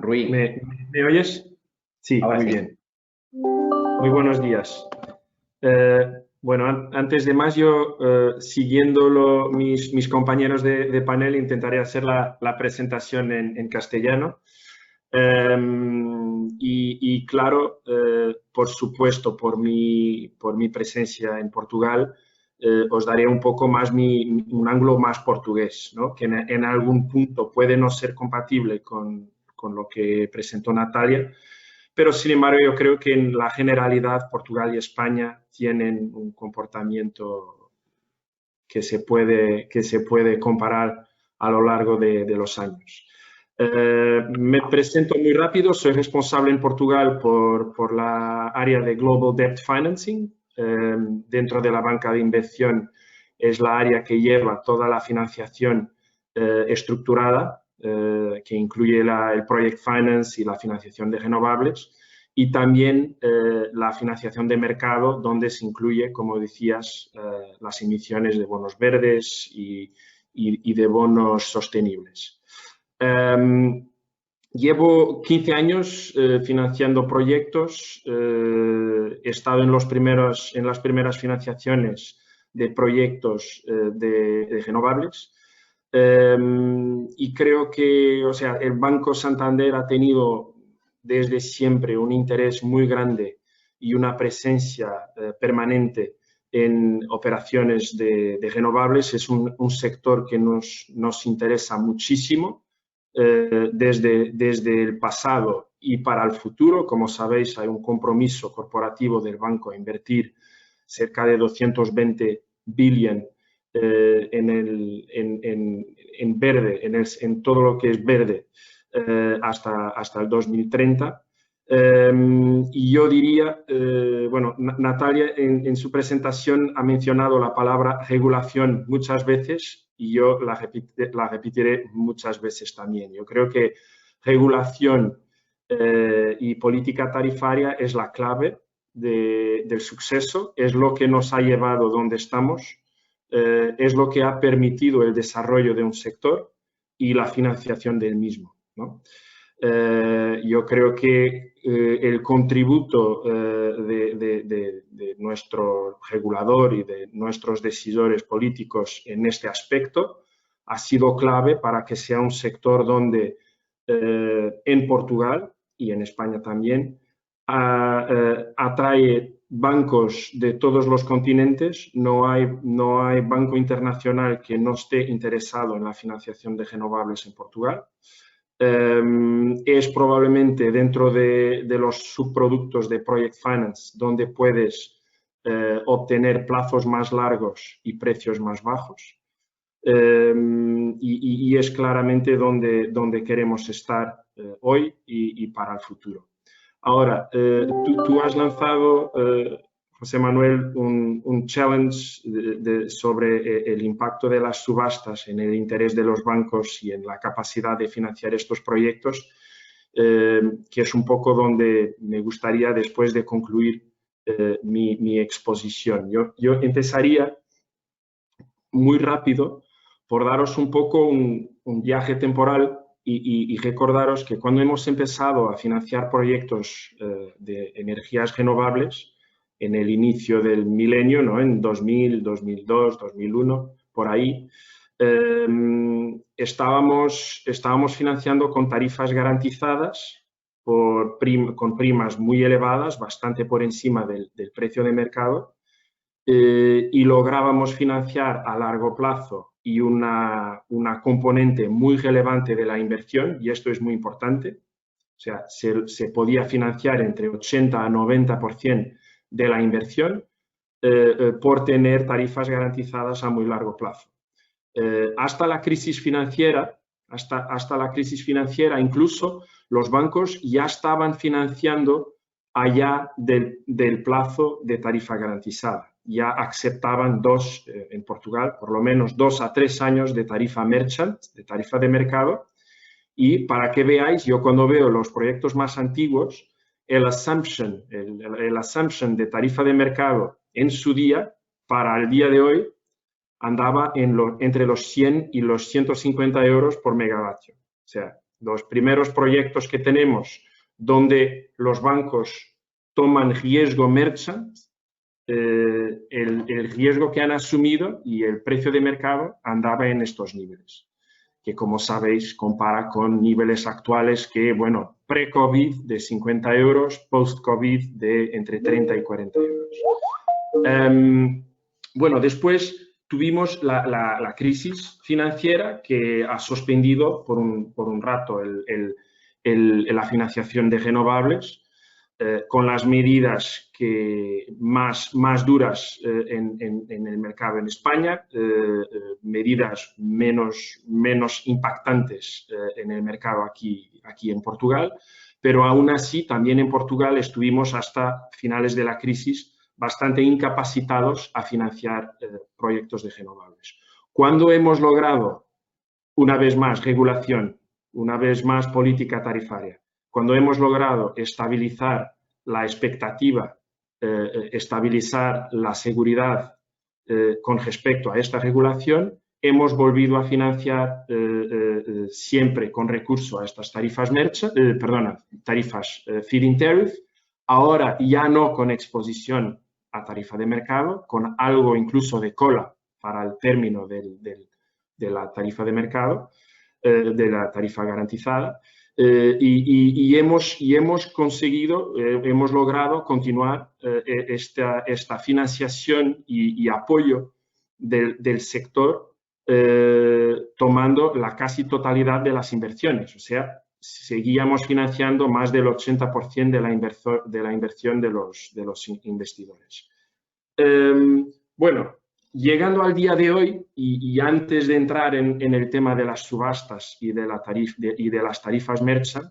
Rui. ¿Me oyes? Sí, Ahora muy sí. bien. Muy buenos días. Bueno, antes de más, yo, siguiendo mis compañeros de panel, intentaré hacer la presentación en castellano. Y claro, por supuesto, por mi presencia en Portugal, os daré un poco más un ángulo más portugués, ¿no? Que en algún punto puede no ser compatible con lo que presentó Natalia, pero sin embargo yo creo que en la generalidad Portugal y España tienen un comportamiento que se puede comparar a lo largo de los años. Me presento muy rápido, soy responsable en Portugal por la área de Global Debt Financing. Dentro de la banca de inversión es la área que lleva toda la financiación estructurada, que incluye el Project Finance y la financiación de renovables, y también la financiación de mercado, donde se incluye, como decías, las emisiones de bonos verdes y de bonos sostenibles. Llevo 15 años financiando proyectos, he estado en las primeras financiaciones de proyectos de renovables. Y creo que, o sea, el Banco Santander ha tenido desde siempre un interés muy grande y una presencia permanente en operaciones de renovables. Es un sector que nos interesa muchísimo desde el pasado y para el futuro. Como sabéis, hay un compromiso corporativo del banco a invertir cerca de 220 billones en verde, en todo lo que es verde, hasta el 2030. Y yo diría, bueno, Natalia en su presentación ha mencionado la palabra regulación muchas veces y yo la repetiré muchas veces también. Yo creo que regulación y política tarifaria es la clave del suceso, es lo que nos ha llevado donde estamos. Es lo que ha permitido el desarrollo de un sector y la financiación del mismo, ¿no? Yo creo que el contributo de nuestro regulador y de nuestros decisores políticos en este aspecto ha sido clave para que sea un sector donde en Portugal y en España también atrae bancos de todos los continentes. No hay banco internacional que no esté interesado en la financiación de renovables en Portugal. Es probablemente dentro de los subproductos de Project Finance donde puedes obtener plazos más largos y precios más bajos. Y es claramente donde queremos estar hoy y para el futuro. Ahora, tú has lanzado, José Manuel, un challenge sobre el impacto de las subastas en el interés de los bancos y en la capacidad de financiar estos proyectos, que es un poco donde me gustaría, después de concluir mi exposición. Yo empezaría muy rápido por daros un poco un viaje temporal y recordaros que cuando hemos empezado a financiar proyectos de energías renovables, en el inicio del milenio, ¿no? En 2000, 2002, 2001, por ahí, estábamos financiando con tarifas garantizadas, con primas muy elevadas, bastante por encima del precio de mercado, y lográbamos financiar a largo plazo y una componente muy relevante de la inversión, y esto es muy importante, o sea, se podía financiar entre 80 a 90% de la inversión por tener tarifas garantizadas a muy largo plazo. Hasta la crisis financiera, incluso los bancos ya estaban financiando allá del plazo de tarifa garantizada. Ya aceptaban en Portugal, por lo menos 2 a 3 años de tarifa merchant, de tarifa de mercado. Y para que veáis, yo cuando veo los proyectos más antiguos, el assumption de tarifa de mercado en su día, para el día de hoy, andaba entre los 100 y los 150 euros por megavatio. O sea, los primeros proyectos que tenemos donde los bancos toman riesgo merchant, el riesgo que han asumido y el precio de mercado andaba en estos niveles, que como sabéis compara con niveles actuales que, bueno, pre-COVID de 50 euros, post-COVID de entre 30 y 40 euros. Bueno, después tuvimos la crisis financiera que ha suspendido por un rato la financiación de renovables, con las medidas más duras en el mercado en España, medidas menos impactantes en el mercado aquí en Portugal, pero aún así también en Portugal estuvimos hasta finales de la crisis bastante incapacitados a financiar proyectos de renovables. Cuando hemos logrado, una vez más, regulación, una vez más, política tarifaria, cuando hemos logrado estabilizar la expectativa, estabilizar la seguridad con respecto a esta regulación, hemos volvido a financiar siempre con recurso a estas tarifas tarifas feed-in tariff, ahora ya no con exposición a tarifa de mercado, con algo incluso de cola para el término de la tarifa de mercado, de la tarifa garantizada, y hemos conseguido, hemos logrado continuar esta financiación y apoyo del sector, tomando la casi totalidad de las inversiones. O sea, seguíamos financiando más del 80% de la inversión de los investidores. Bueno, llegando al día de hoy y antes de entrar en el tema de las subastas y de las tarifas merchant,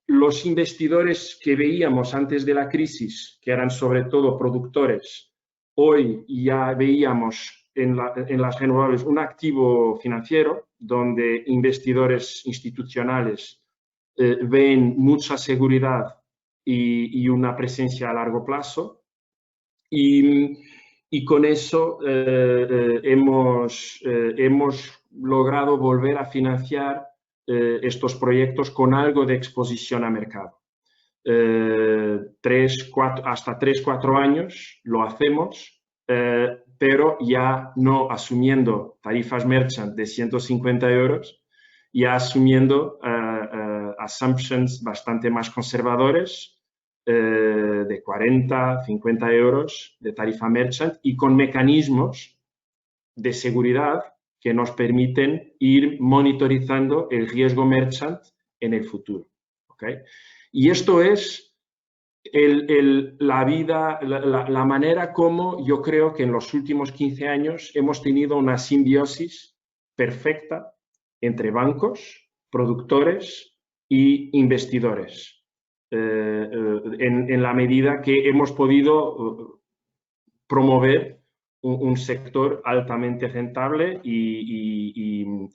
los investidores que veíamos antes de la crisis, que eran sobre todo productores, hoy ya veíamos en las renovables un activo financiero donde investidores institucionales ven mucha seguridad y una presencia a largo plazo. Y con eso hemos logrado volver a financiar estos proyectos con algo de exposición a mercado. Hasta 3-4 años lo hacemos, pero ya no asumiendo tarifas merchant de 150 euros, ya asumiendo assumptions bastante más conservadores, de 40, 50 euros de tarifa merchant y con mecanismos de seguridad que nos permiten ir monitorizando el riesgo merchant en el futuro. ¿Okay? Y esto es la manera como yo creo que en los últimos 15 años hemos tenido una simbiosis perfecta entre bancos, productores e investidores. En la medida que hemos podido promover un sector altamente rentable y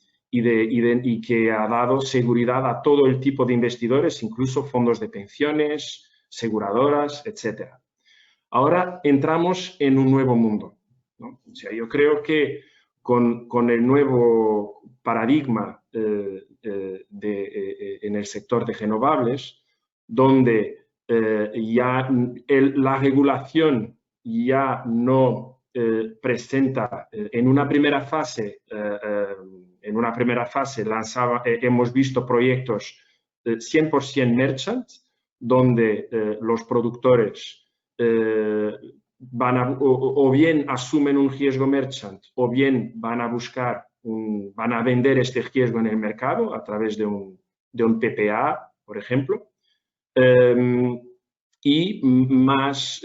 que ha dado seguridad a todo el tipo de investidores, incluso fondos de pensiones, aseguradoras, etc. Ahora entramos en un nuevo mundo. ¿no? O sea, yo creo que con el nuevo paradigma en el sector de renovables, donde ya la regulación ya no presenta en una primera fase, hemos visto proyectos 100% merchant, donde los productores o bien asumen un riesgo merchant o bien van a vender este riesgo en el mercado a través de un PPA, por ejemplo. Y más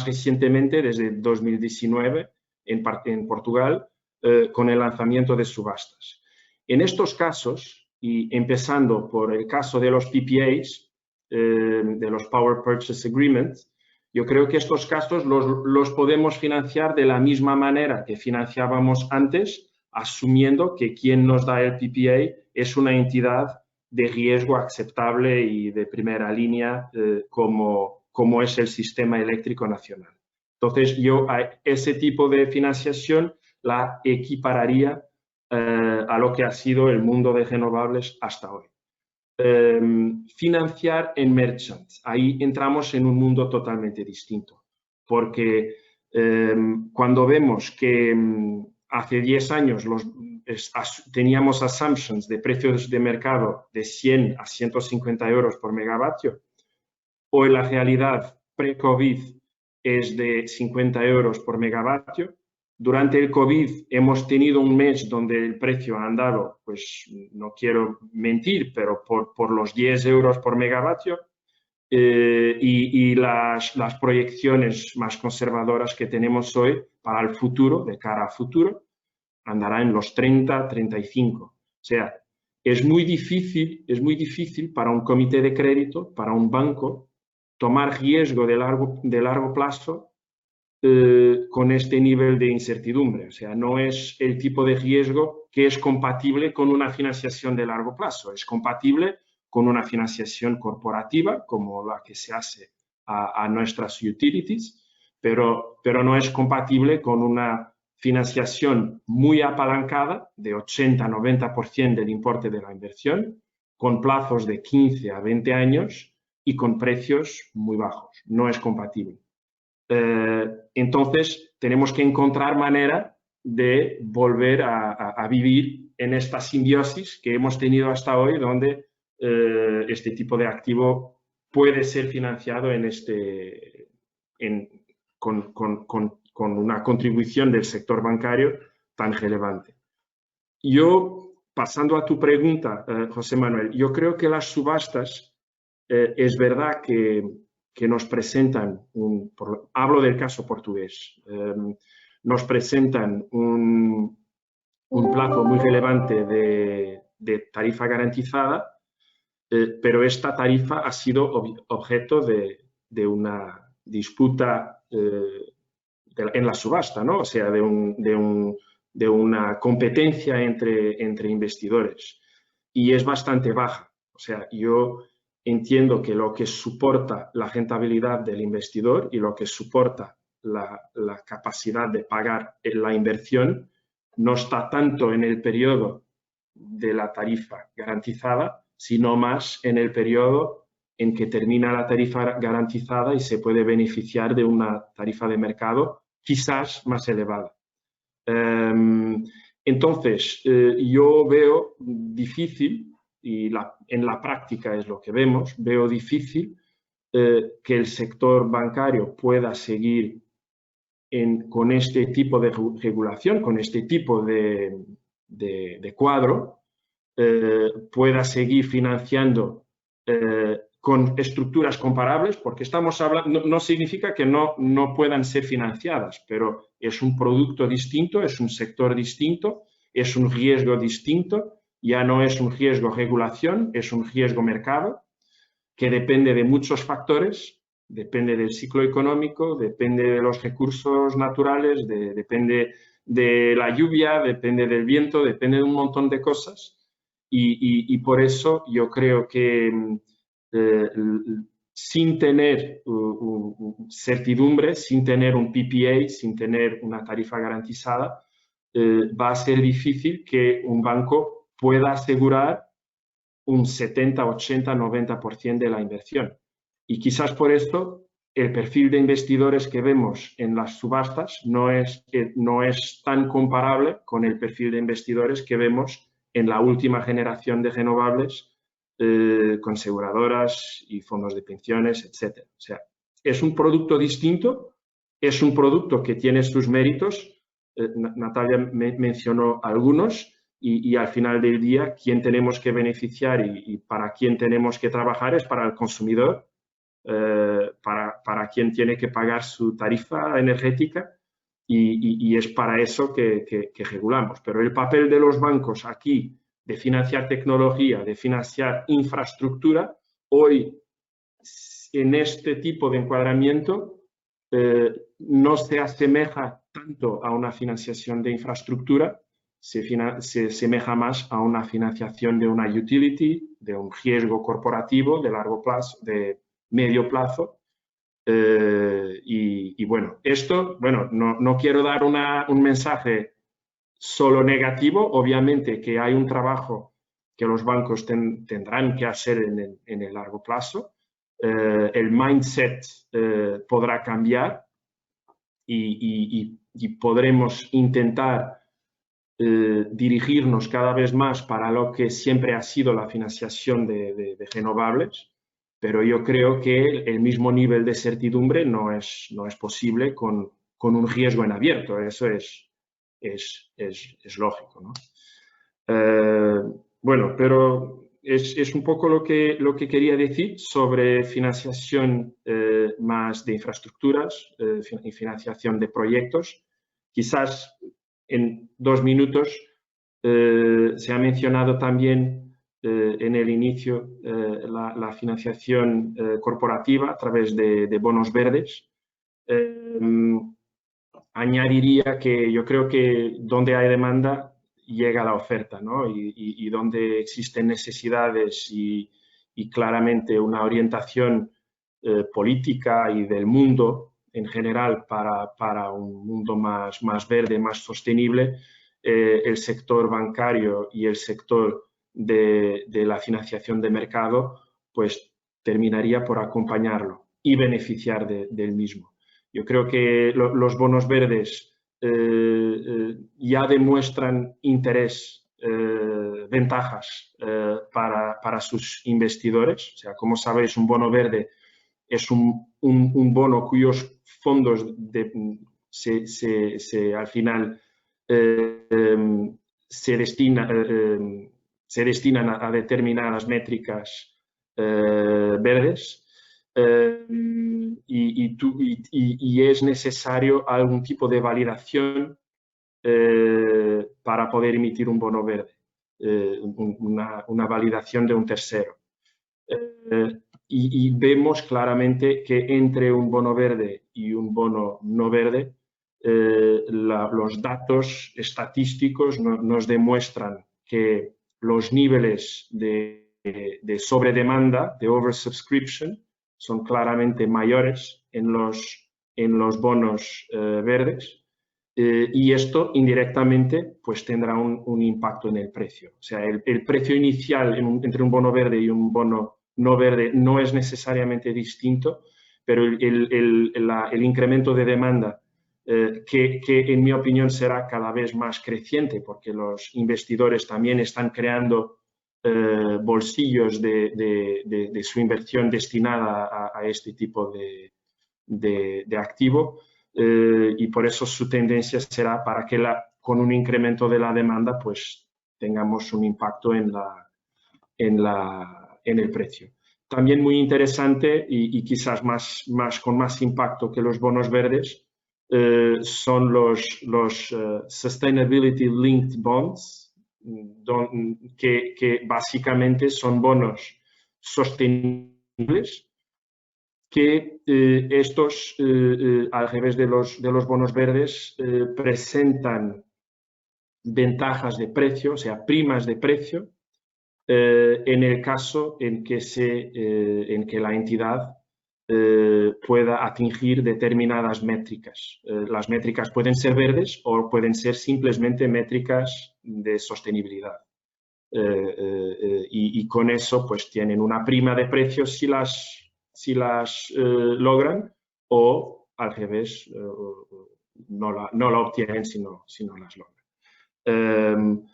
recientemente, desde 2019, en Portugal, con el lanzamiento de subastas. En estos casos, y empezando por el caso de los PPAs, de los Power Purchase Agreements, yo creo que estos casos los podemos financiar de la misma manera que financiábamos antes, asumiendo que quien nos da el PPA es una entidad de riesgo aceptable y de primera línea, como es el sistema eléctrico nacional. Entonces, yo a ese tipo de financiación la equipararía a lo que ha sido el mundo de renovables hasta hoy. Financiar en merchant, ahí entramos en un mundo totalmente distinto, porque cuando vemos que hace 10 años teníamos assumptions de precios de mercado de 100 a 150 euros por megavatio, hoy la realidad pre-COVID es de 50 euros por megavatio. Durante el COVID hemos tenido un mes donde el precio ha andado, pues no quiero mentir, pero por los 10 euros por megavatio, y las proyecciones más conservadoras que tenemos hoy para el futuro, de cara a futuro, andará en los 30, 35. O sea, es muy difícil para un comité de crédito, para un banco, tomar riesgo de largo plazo con este nivel de incertidumbre. O sea, no es el tipo de riesgo que es compatible con una financiación de largo plazo. Es compatible con una financiación corporativa, como la que se hace a nuestras utilities, pero no es compatible con una financiación muy apalancada de 80-90% del importe de la inversión, con plazos de 15 a 20 años y con precios muy bajos. No es compatible. Entonces, tenemos que encontrar manera de volver a vivir en esta simbiosis que hemos tenido hasta hoy, donde este tipo de activo puede ser financiado con una contribución del sector bancario tan relevante. Yo, pasando a tu pregunta, José Manuel, yo creo que las subastas, es verdad que nos presentan, hablo del caso portugués, nos presentan un plazo muy relevante de tarifa garantizada, pero esta tarifa ha sido objeto de una disputa en la subasta, ¿no? O sea, de una competencia entre investidores, y es bastante baja. O sea, yo entiendo que lo que soporta la rentabilidad del investidor y lo que soporta la capacidad de pagar la inversión no está tanto en el periodo de la tarifa garantizada, sino más en el periodo en que termina la tarifa garantizada y se puede beneficiar de una tarifa de mercado quizás más elevada. Entonces, yo veo difícil, y en la práctica es lo que vemos, veo difícil que el sector bancario pueda seguir con este tipo de regulación, con este tipo de cuadro, pueda seguir financiando con estructuras comparables, porque estamos hablando, no significa que no puedan ser financiadas, pero es un producto distinto, es un sector distinto, es un riesgo distinto. Ya no es un riesgo regulación, es un riesgo mercado que depende de muchos factores, depende del ciclo económico, depende de los recursos naturales, depende de la lluvia, depende del viento, depende de un montón de cosas, y por eso yo creo que sin tener certidumbre, sin tener un PPA, sin tener una tarifa garantizada, va a ser difícil que un banco pueda asegurar un 70, 80, 90% de la inversión. Y quizás por esto el perfil de investidores que vemos en las subastas no es tan comparable con el perfil de investidores que vemos en la última generación de renovables, con aseguradoras y fondos de pensiones, etc. O sea, es un producto distinto, es un producto que tiene sus méritos. Natalia mencionó algunos y al final del día, quien tenemos que beneficiar y para quién tenemos que trabajar es para el consumidor, para quien tiene que pagar su tarifa energética y es para eso que regulamos. Pero el papel de los bancos aquí de financiar tecnología, de financiar infraestructura, hoy en este tipo de encuadramiento no se asemeja tanto a una financiación de infraestructura, se asemeja más a una financiación de una utility, de un riesgo corporativo de largo plazo, de medio plazo. Y bueno, esto, no quiero dar un mensaje solo negativo, obviamente que hay un trabajo que los bancos tendrán que hacer en el largo plazo. El mindset podrá cambiar y podremos intentar dirigirnos cada vez más para lo que siempre ha sido la financiación de renovables, pero yo creo que el mismo nivel de certidumbre no es posible con un riesgo en abierto. Eso es lógico, ¿no? Bueno, pero es un poco lo que quería decir sobre financiación más de infraestructuras y financiación de proyectos. Quizás en 2 minutos se ha mencionado también en el inicio la financiación corporativa a través de bonos verdes. Añadiría que yo creo que donde hay demanda llega la oferta, ¿no? Y donde existen necesidades y claramente una orientación política y del mundo en general para un mundo más verde, más sostenible, el sector bancario y el sector de la financiación de mercado pues terminaría por acompañarlo y beneficiar del mismo. Yo creo que los bonos verdes ya demuestran interés, ventajas para sus investidores. O sea, como sabéis, un bono verde es un bono cuyos fondos al final se destinan a determinadas métricas verdes. Y es necesario algún tipo de validación para poder emitir un bono verde, una validación de un tercero. Y vemos claramente que entre un bono verde y un bono no verde, los datos estadísticos nos demuestran que los niveles de sobredemanda, de oversubscription, son claramente mayores en los bonos verdes y esto indirectamente pues tendrá un impacto en el precio. O sea, el precio inicial entre un bono verde y un bono no verde no es necesariamente distinto, pero el incremento de demanda que en mi opinión será cada vez más creciente porque los investidores también están creando bolsillos de su inversión destinada a este tipo de activo y por eso su tendencia será para que con un incremento de la demanda pues tengamos un impacto en el precio. También muy interesante y quizás con más impacto que los bonos verdes son los Sustainability Linked Bonds, que básicamente son bonos sostenibles que estos, al revés de los bonos verdes, presentan ventajas de precio, o sea, primas de precio, en el caso en que la entidad pueda atingir determinadas métricas. Las métricas pueden ser verdes o pueden ser simplemente métricas de sostenibilidad. Y con eso pues tienen una prima de precios si las logran, o al revés, no la obtienen si no las logran.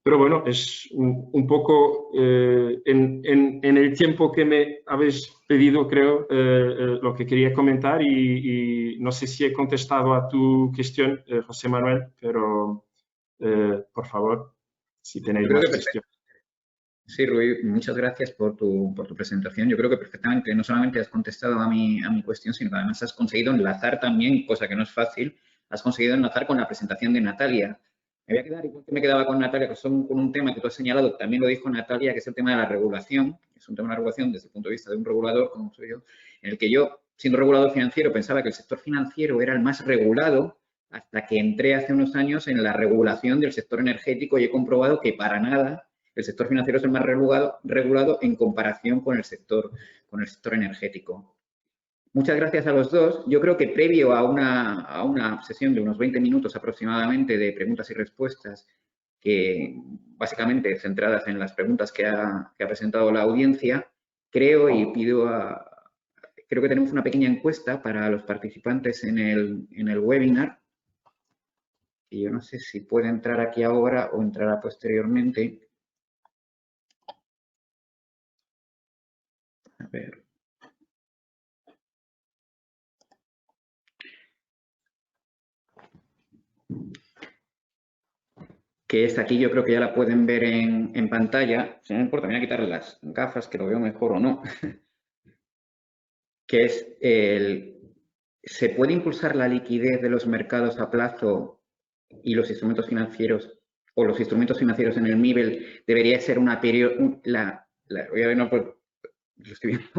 Pero bueno, es un poco en el tiempo que me habéis pedido, creo, lo que quería comentar, y no sé si he contestado a tu cuestión, José Manuel, pero por favor, si tenéis más cuestiones. Sí, Rui, muchas gracias por tu presentación. Yo creo que perfectamente no solamente has contestado a mi cuestión, sino que además has conseguido enlazar también, cosa que no es fácil, has conseguido enlazar con la presentación de Natalia. Me voy a quedar igual que me quedaba con Natalia, con un tema que tú has señalado, también lo dijo Natalia, que es el tema de la regulación. Es un tema de la regulación desde el punto de vista de un regulador, como soy yo, en el que yo, siendo regulador financiero, pensaba que el sector financiero era el más regulado, hasta que entré hace unos años en la regulación del sector energético y he comprobado que para nada el sector financiero es el más regulado en comparación con el sector energético. Muchas gracias a los dos. Yo creo que previo a una sesión de unos 20 minutos aproximadamente de preguntas y respuestas, que básicamente centradas en las preguntas que ha presentado la audiencia, creo que tenemos una pequeña encuesta para los participantes en el webinar. Y yo no sé si puede entrar aquí ahora o entrará posteriormente. A ver. Que es aquí, yo creo que ya la pueden ver en pantalla. Si no me importa, me voy a quitar las gafas, que lo veo mejor o no. Que es ¿se puede impulsar la liquidez de los mercados a plazo y los instrumentos financieros, o los instrumentos financieros en el MIBEL debería ser una periodo, lo estoy viendo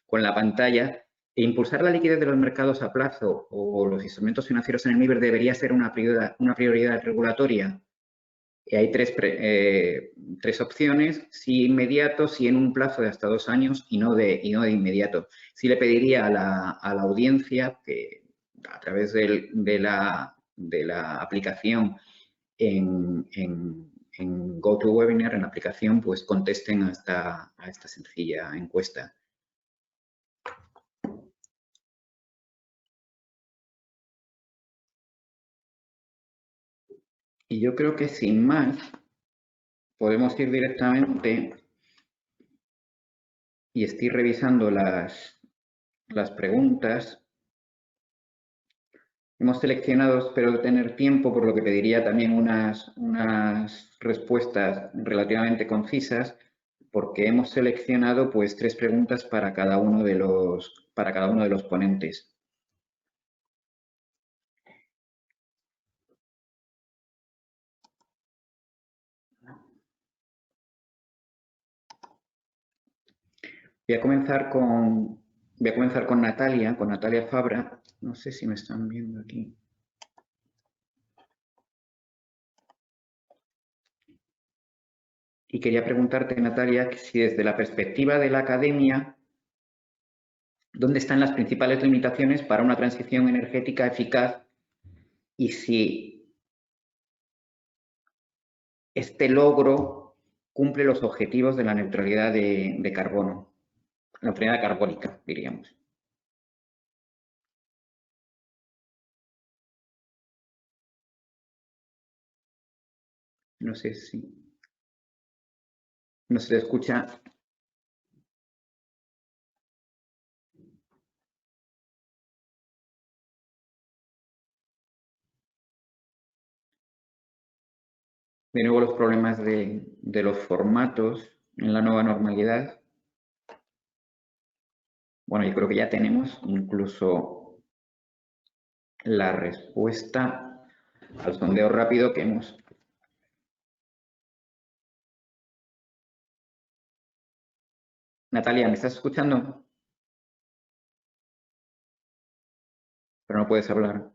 con la pantalla, e impulsar la liquidez de los mercados a plazo o los instrumentos financieros en el MIBEL debería ser una prioridad regulatoria? Y hay tres opciones: sí inmediato, sí en un plazo de hasta 2 años y no de inmediato. Sí le pediría a la audiencia que a través de la aplicación en GoToWebinar, en la aplicación, pues contesten a esta sencilla encuesta. Y yo creo que sin más podemos ir directamente, y estoy revisando las preguntas. Hemos seleccionado, espero tener tiempo, por lo que pediría también unas respuestas relativamente concisas, porque hemos seleccionado pues 3 preguntas para cada uno de los ponentes. Voy a comenzar con Natalia Fabra. No sé si me están viendo aquí. Y quería preguntarte, Natalia, si desde la perspectiva de la academia, ¿dónde están las principales limitaciones para una transición energética eficaz? Y si este logro cumple los objetivos de la neutralidad de carbono, la neutralidad carbónica, diríamos. No sé si no se le escucha. De nuevo los problemas de los formatos en la nueva normalidad. Bueno, yo creo que ya tenemos incluso la respuesta al sondeo rápido que hemos. Natalia, ¿me estás escuchando? Pero no puedes hablar.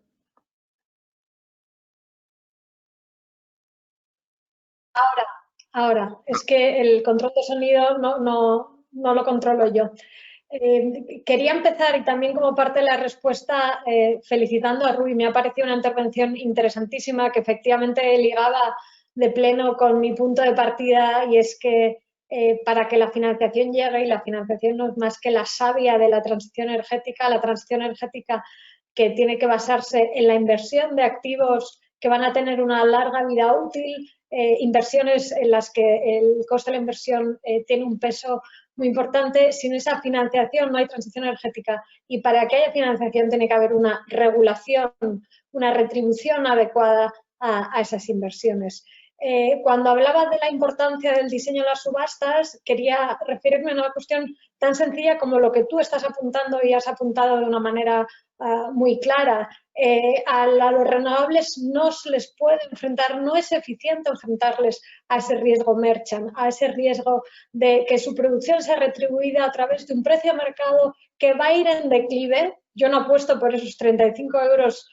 Ahora, es que el control de sonido no lo controlo yo. Quería empezar, y también como parte de la respuesta, felicitando a Rui. Me ha parecido una intervención interesantísima que efectivamente ligaba de pleno con mi punto de partida, y es que para que la financiación llegue, y la financiación no es más que la savia de la transición energética que tiene que basarse en la inversión de activos que van a tener una larga vida útil, inversiones en las que el coste de la inversión tiene un peso muy importante. Sin esa financiación no hay transición energética, y para que haya financiación tiene que haber una regulación, una retribución adecuada a esas inversiones. Cuando hablaba de la importancia del diseño de las subastas, quería referirme a una cuestión tan sencilla como lo que tú estás apuntando y has apuntado de una manera muy clara. A los renovables no se les puede enfrentar, no es eficiente enfrentarles a ese riesgo merchant, a ese riesgo de que su producción sea retribuida a través de un precio de mercado que va a ir en declive. Yo no apuesto por esos 35 euros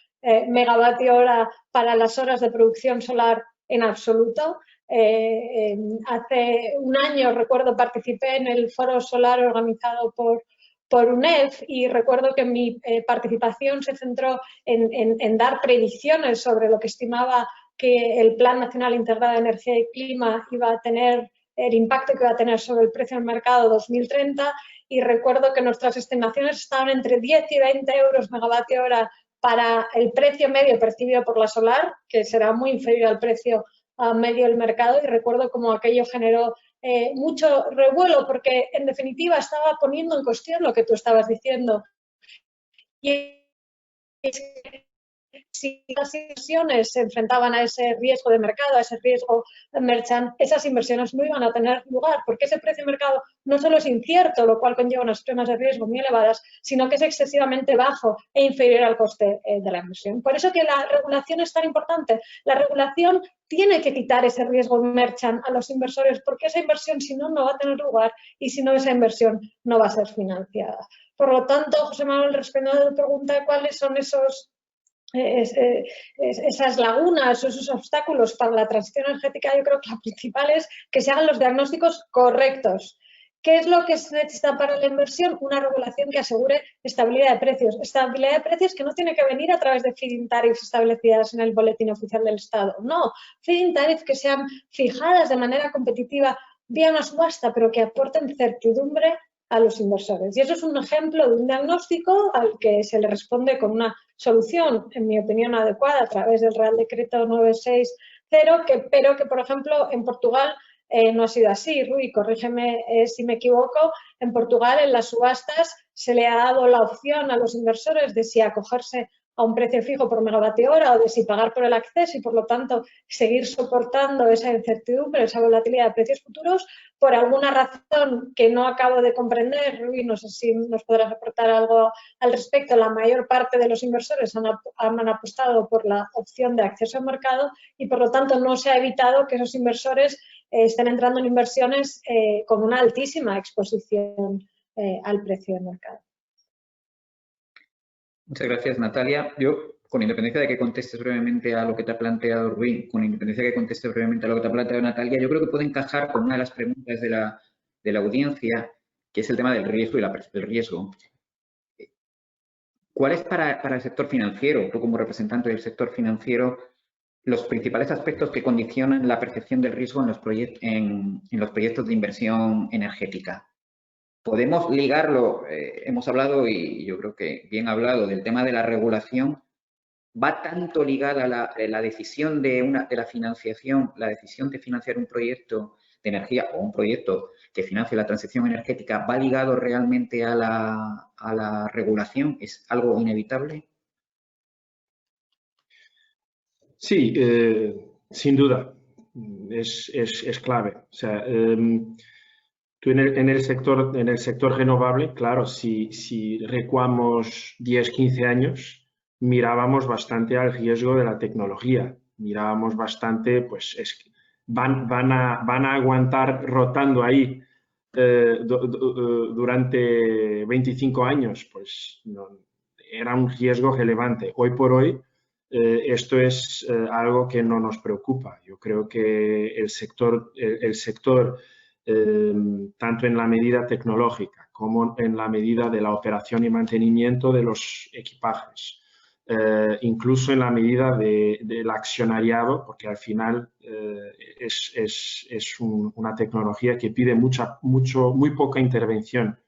megavatio hora para las horas de producción solar en absoluto. Hace un año, recuerdo, participé en el foro solar organizado por UNEF, y recuerdo que mi participación se centró en dar predicciones sobre lo que estimaba que el Plan Nacional Integrado de Energía y Clima iba a tener, el impacto que iba a tener sobre el precio del mercado 2030, y recuerdo que nuestras estimaciones estaban entre 10 y 20 euros megavatio hora para el precio medio percibido por la solar, que será muy inferior al precio medio del mercado, y recuerdo cómo aquello generó mucho revuelo, porque en definitiva estaba poniendo en cuestión lo que tú estabas diciendo. Y si las inversiones se enfrentaban a ese riesgo de mercado, a ese riesgo merchant, esas inversiones no iban a tener lugar, porque ese precio de mercado no solo es incierto, lo cual conlleva unas primas de riesgo muy elevadas, sino que es excesivamente bajo e inferior al coste de la inversión. Por eso que la regulación es tan importante. La regulación tiene que quitar ese riesgo merchant a los inversores, porque esa inversión, si no, no va a tener lugar, y si no, esa inversión no va a ser financiada. Por lo tanto, José Manuel, respondiendo a tu pregunta, ¿cuáles son esas lagunas o esos obstáculos para la transición energética? Yo creo que lo principal es que se hagan los diagnósticos correctos. ¿Qué es lo que se necesita para la inversión? Una regulación que asegure estabilidad de precios. Estabilidad de precios que no tiene que venir a través de feed-in tariffs establecidas en el Boletín Oficial del Estado. No, feed-in tariffs que sean fijadas de manera competitiva vía una subasta, pero que aporten certidumbre a los inversores. Y eso es un ejemplo de un diagnóstico al que se le responde con una solución, en mi opinión, adecuada a través del Real Decreto 960, pero que, por ejemplo, en Portugal no ha sido así. Rui, corrígeme si me equivoco. En Portugal, en las subastas, se le ha dado la opción a los inversores de si acogerse a un precio fijo por megavatio hora o de si pagar por el acceso, y por lo tanto seguir soportando esa incertidumbre, esa volatilidad de precios futuros. Por alguna razón que no acabo de comprender, Rui, no sé si nos podrás aportar algo al respecto, la mayor parte de los inversores han apostado por la opción de acceso al mercado, y por lo tanto no se ha evitado que esos inversores estén entrando en inversiones con una altísima exposición al precio del mercado. Muchas gracias, Natalia. Yo, con independencia de que contestes brevemente a lo que te ha planteado Rui, con independencia de que contestes brevemente a lo que te ha planteado Natalia, yo creo que puede encajar con una de las preguntas de la audiencia, que es el tema del riesgo y el riesgo. ¿Cuál es para el sector financiero, tú como representante del sector financiero, los principales aspectos que condicionan la percepción del riesgo en los proyectos de inversión energética? Podemos ligarlo, hemos hablado, y yo creo que bien hablado, del tema de la regulación. Va tanto ligada la decisión de la financiación, la decisión de financiar un proyecto de energía o un proyecto que financie la transición energética, ¿va ligado realmente a la regulación? ¿Es algo inevitable? Sí, sin duda, es clave. O sea, tú en el sector renovable, claro, si recuamos 10, 15 años, mirábamos bastante al riesgo de la tecnología. Mirábamos bastante, pues, van a aguantar rotando ahí durante 25 años. Pues no, era un riesgo relevante. Hoy por hoy, esto es algo que no nos preocupa. Yo creo que el sector tanto en la medida tecnológica como en la medida de la operación y mantenimiento de los equipajes. Incluso en la medida del accionariado, porque al final es una tecnología que pide muy poca intervención.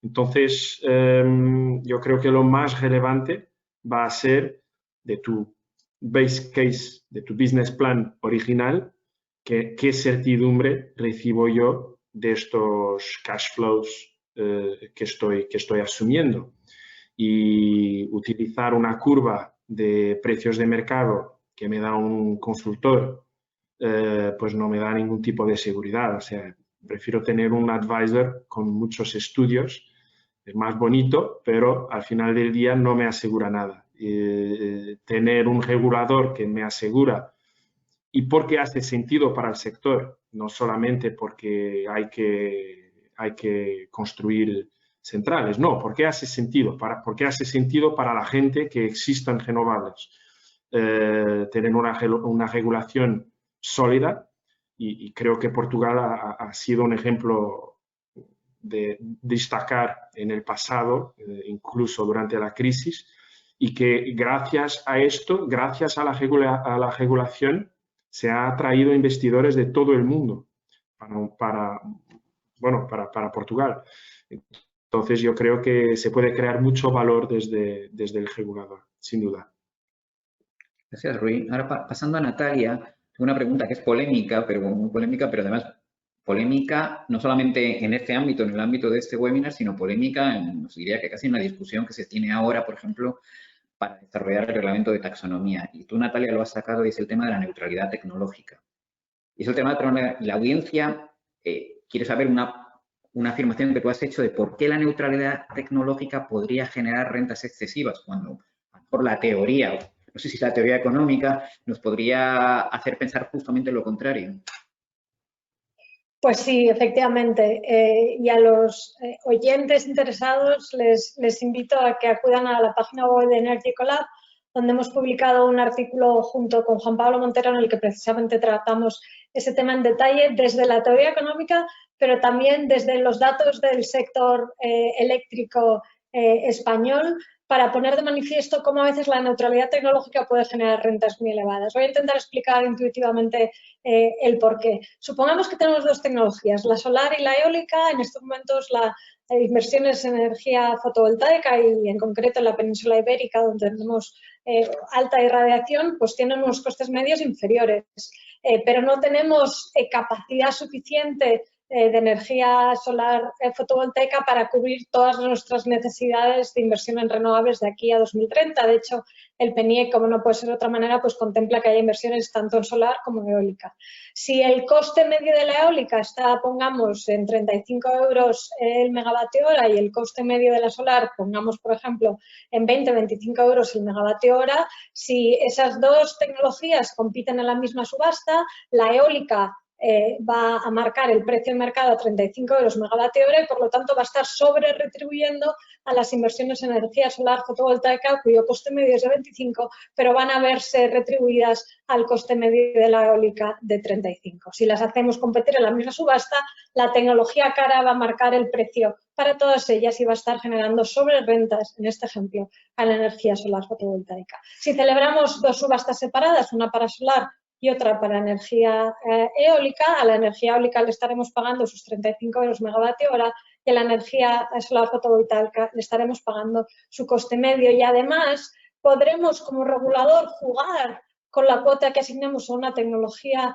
Entonces, yo creo que lo más relevante va a ser de tu base case, de tu business plan original, qué certidumbre recibo yo de estos cash flows que estoy asumiendo. Y utilizar una curva de precios de mercado que me da un consultor, pues no me da ningún tipo de seguridad. O sea, prefiero tener un advisor con muchos estudios, es más bonito, pero al final del día no me asegura nada. Tener un regulador que me asegura, y porque hace sentido para el sector, no solamente porque hay que construir centrales, no, porque hace sentido, porque hace sentido para la gente que existan renovables. Tener una regulación sólida, y creo que Portugal ha sido un ejemplo de destacar en el pasado, incluso durante la crisis, y que gracias a esto, gracias a la regulación, se ha atraído investidores de todo el mundo para Portugal. Entonces, yo creo que se puede crear mucho valor desde el regulador, sin duda. Gracias, Rui. Ahora, pasando a Natalia, tengo una pregunta que es polémica, pero muy polémica, pero además polémica no solamente en este ámbito, en el ámbito de este webinar, sino polémica, os diría que casi en la discusión que se tiene ahora, por ejemplo, para desarrollar el reglamento de taxonomía. Y tú, Natalia, lo has sacado y es el tema de la neutralidad tecnológica. Y es el tema de la audiencia quiere saber una afirmación que tú has hecho de por qué la neutralidad tecnológica podría generar rentas excesivas, cuando a lo mejor la teoría, no sé si es la teoría económica, nos podría hacer pensar justamente lo contrario. Pues sí, efectivamente. Y a los oyentes interesados les invito a que acudan a la página web de Energy Ecolab, donde hemos publicado un artículo junto con Juan Pablo Montero en el que precisamente tratamos ese tema en detalle desde la teoría económica, pero también desde los datos del sector eléctrico español, para poner de manifiesto cómo a veces la neutralidad tecnológica puede generar rentas muy elevadas. Voy a intentar explicar intuitivamente el porqué. Supongamos que tenemos dos tecnologías, la solar y la eólica. En estos momentos las inversiones en energía fotovoltaica y en concreto en la península ibérica, donde tenemos alta irradiación, pues tienen unos costes medios inferiores, pero no tenemos capacidad suficiente de energía solar fotovoltaica para cubrir todas nuestras necesidades de inversión en renovables de aquí a 2030. De hecho, el PNIEC, como no puede ser de otra manera, pues contempla que haya inversiones tanto en solar como en eólica. Si el coste medio de la eólica está, pongamos, en 35 euros el megavatio hora y el coste medio de la solar, pongamos, por ejemplo, en 20-25 euros el megavatio hora, si esas dos tecnologías compiten en la misma subasta, la eólica va a marcar el precio de mercado a 35 euros megavatio hora y por lo tanto va a estar sobre retribuyendo a las inversiones en energía solar fotovoltaica, cuyo coste medio es de 25, pero van a verse retribuidas al coste medio de la eólica de 35. Si las hacemos competir en la misma subasta, la tecnología cara va a marcar el precio para todas ellas y va a estar generando sobre rentas, en este ejemplo, a la energía solar fotovoltaica. Si celebramos dos subastas separadas, una para solar y otra para energía eólica, a la energía eólica le estaremos pagando sus 35 euros megavatio hora y a la energía solar fotovoltaica le estaremos pagando su coste medio. Y además podremos como regulador jugar con la cuota que asignemos a una tecnología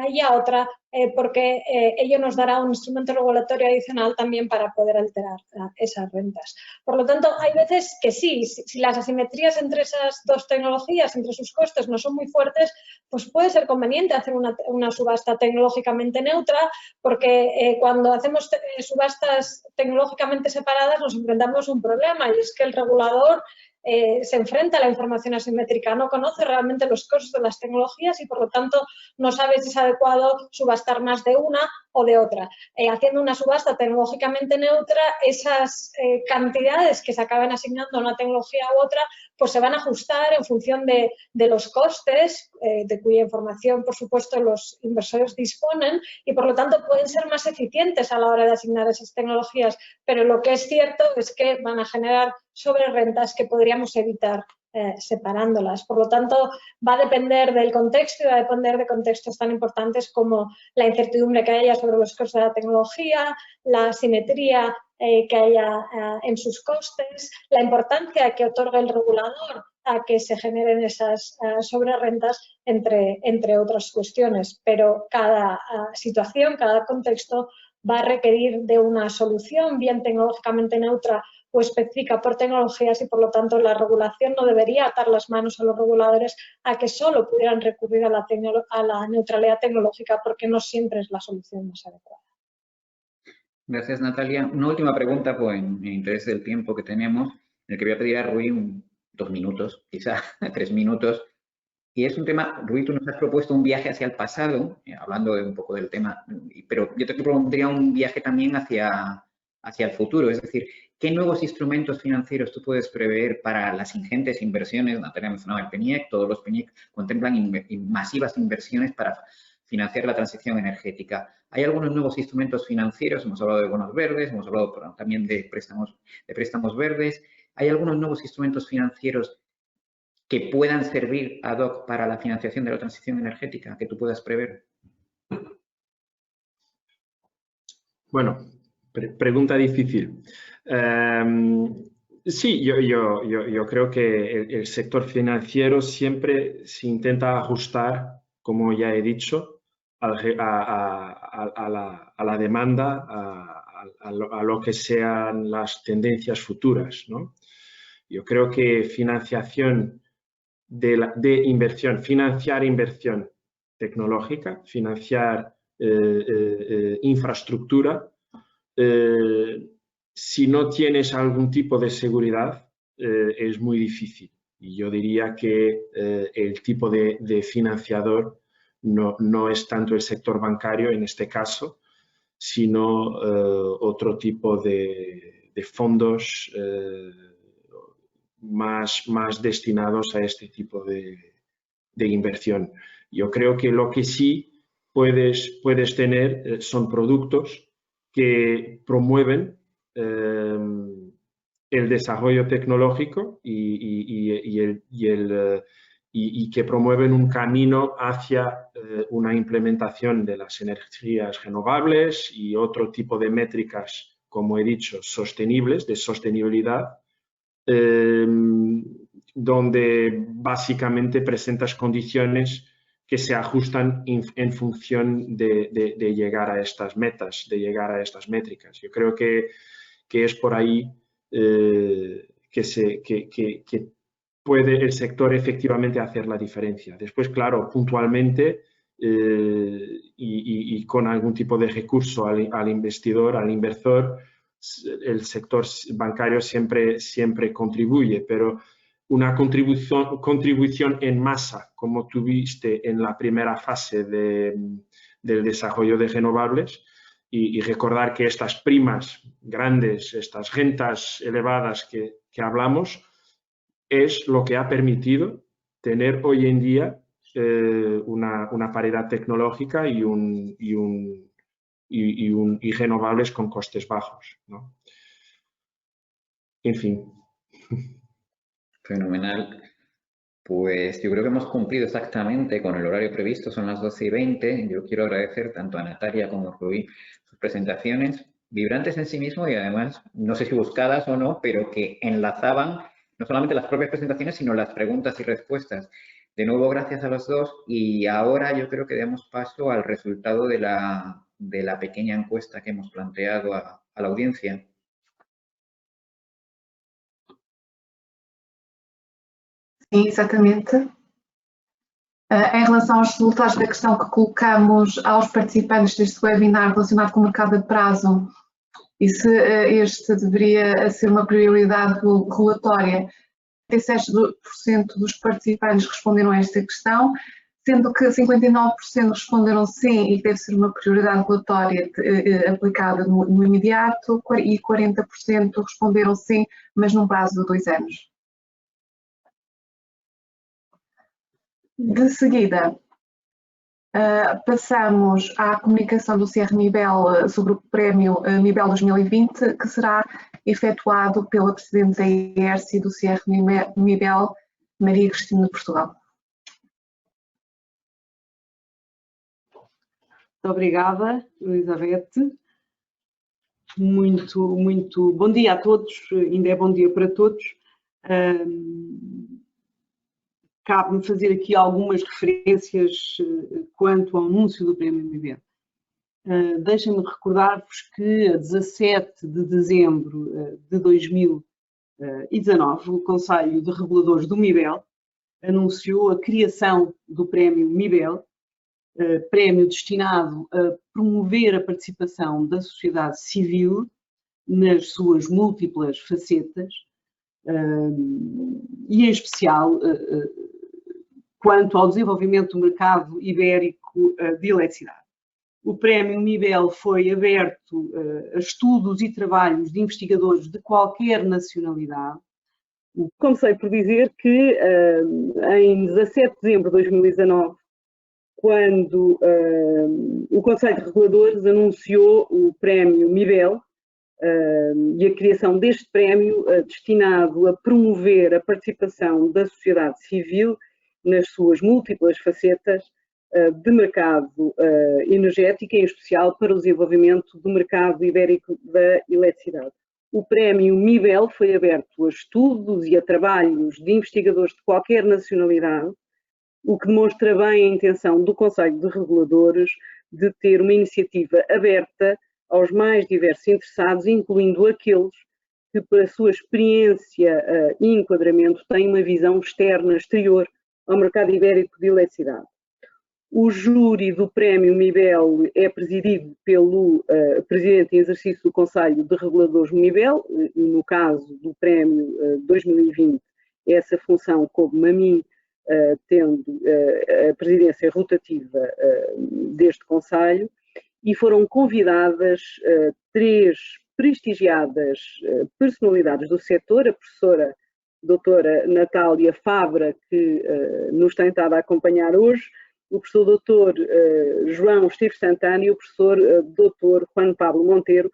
y a otra, porque ello nos dará un instrumento regulatorio adicional también para poder alterar esas rentas. Por lo tanto, hay veces que sí, si las asimetrías entre esas dos tecnologías, entre sus costes, no son muy fuertes, pues puede ser conveniente hacer una subasta tecnológicamente neutra, porque cuando hacemos subastas tecnológicamente separadas nos enfrentamos a un problema, y es que el regulador se enfrenta a la información asimétrica, no conoce realmente los costes de las tecnologías y por lo tanto no sabe si es adecuado subastar más de una o de otra. Haciendo una subasta tecnológicamente neutra, esas cantidades que se acaben asignando a una tecnología u otra, pues se van a ajustar en función de los costes, de cuya información, por supuesto, los inversores disponen y, por lo tanto, pueden ser más eficientes a la hora de asignar esas tecnologías. Pero lo que es cierto es que van a generar sobrerentas que podríamos evitar separándolas. Por lo tanto, va a depender del contexto y va a depender de contextos tan importantes como la incertidumbre que haya sobre los costes de la tecnología, la asimetría que haya en sus costes, la importancia que otorga el regulador a que se generen esas sobrerentas, entre otras cuestiones. Pero cada situación, cada contexto va a requerir de una solución bien tecnológicamente neutra o específica por tecnologías y, por lo tanto, la regulación no debería atar las manos a los reguladores a que solo pudieran recurrir a la neutralidad tecnológica, porque no siempre es la solución más adecuada. Gracias, Natalia. Una última pregunta, pues, en interés del tiempo que tenemos, en el que voy a pedir a Rui 2 minutos, quizá 3 minutos. Y es un tema, Rui, tú nos has propuesto un viaje hacia el pasado, hablando un poco del tema, pero yo te propondría un viaje también hacia el futuro. Es decir, ¿qué nuevos instrumentos financieros tú puedes prever para las ingentes inversiones? Natalia mencionaba el PNIEC, todos los PNIEC contemplan masivas inversiones para financiar la transición energética. Hay algunos nuevos instrumentos financieros, hemos hablado de bonos verdes, hemos hablado también de préstamos verdes. ¿Hay algunos nuevos instrumentos financieros que puedan servir ad hoc para la financiación de la transición energética que tú puedas prever? Bueno, pregunta difícil. Sí, yo creo que el sector financiero siempre se intenta ajustar, como ya he dicho, a la demanda, a lo que sean las tendencias futuras, ¿no? Yo creo que financiación de inversión, financiar inversión tecnológica, financiar infraestructura, si no tienes algún tipo de seguridad, es muy difícil. Y yo diría que el tipo de financiador no es tanto el sector bancario en este caso, sino otro tipo de fondos más destinados a este tipo de inversión. Yo creo que lo que sí puedes tener son productos que promueven el desarrollo tecnológico y que promueven un camino hacia una implementación de las energías renovables y otro tipo de métricas, como he dicho, sostenibles, de sostenibilidad, donde básicamente presentas condiciones que se ajustan en función de llegar a estas metas, de llegar a estas métricas. Yo creo que es por ahí que puede el sector efectivamente hacer la diferencia. Después, claro, puntualmente y con algún tipo de recurso al investidor, al inversor, el sector bancario siempre contribuye, pero una contribución en masa, como tuviste en la primera fase del desarrollo de renovables, y recordar que estas primas grandes, estas rentas elevadas que hablamos, es lo que ha permitido tener hoy en día una paridad tecnológica y renovables con costes bajos, ¿no? En fin. Fenomenal. Pues yo creo que hemos cumplido exactamente con el horario previsto, son las 12:20. Yo quiero agradecer tanto a Natalia como a Rui sus presentaciones, vibrantes en sí mismo y además, no sé si buscadas o no, pero que enlazaban no solamente las propias presentaciones, sino las preguntas y respuestas. De nuevo, gracias a los dos y ahora yo creo que demos paso al resultado de la pequeña encuesta que hemos planteado a la audiencia. Sim, exatamente. Em relação aos resultados da questão que colocamos aos participantes deste webinar relacionado com o mercado a prazo e se este deveria ser uma prioridade regulatória, 37% dos participantes responderam a esta questão, sendo que 59% responderam sim e que deve ser uma prioridade regulatória aplicada no imediato, e 40% responderam sim, mas num prazo de 2 anos. De seguida, passamos à comunicação do CR Mibel sobre o prémio Mibel 2020, que será efetuado pela Presidente da ERSI do CR Mibel, Maria Cristina de Portugal. Muito obrigada, Elizabeth. Muito bom dia a todos, ainda é bom dia para todos. Cabe-me fazer aqui algumas referências quanto ao anúncio do Prémio Mibel. Deixem-me recordar-vos que a 17 de dezembro de 2019, o Conselho de Reguladores do Mibel anunciou a criação do Prémio Mibel, prémio destinado a promover a participação da sociedade civil nas suas múltiplas facetas e, em especial, quanto ao desenvolvimento do mercado ibérico de eletricidade. O Prémio Mibel foi aberto a estudos e trabalhos de investigadores de qualquer nacionalidade. Comecei por dizer que em 17 de dezembro de 2019, quando o Conselho de Reguladores anunciou o Prémio Mibel e a criação deste prémio destinado a promover a participação da sociedade civil nas suas múltiplas facetas de mercado energético, em especial para o desenvolvimento do mercado ibérico da eletricidade. O Prémio Mibel foi aberto a estudos e a trabalhos de investigadores de qualquer nacionalidade, o que demonstra bem a intenção do Conselho de Reguladores de ter uma iniciativa aberta aos mais diversos interessados, incluindo aqueles que, pela sua experiência e enquadramento, têm uma visão externa, exterior ao mercado ibérico de eletricidade. O júri do Prémio Mibel é presidido pelo Presidente em exercício do Conselho de Reguladores do Mibel, e no caso do Prémio 2020, essa função coube-me a mim, tendo a presidência rotativa deste Conselho, e foram convidadas 3 prestigiadas personalidades do setor, a professora doutora Natália Fabra, que nos tem estado a acompanhar hoje, o professor doutor João Esteves Santana e o professor doutor Juan Pablo Monteiro,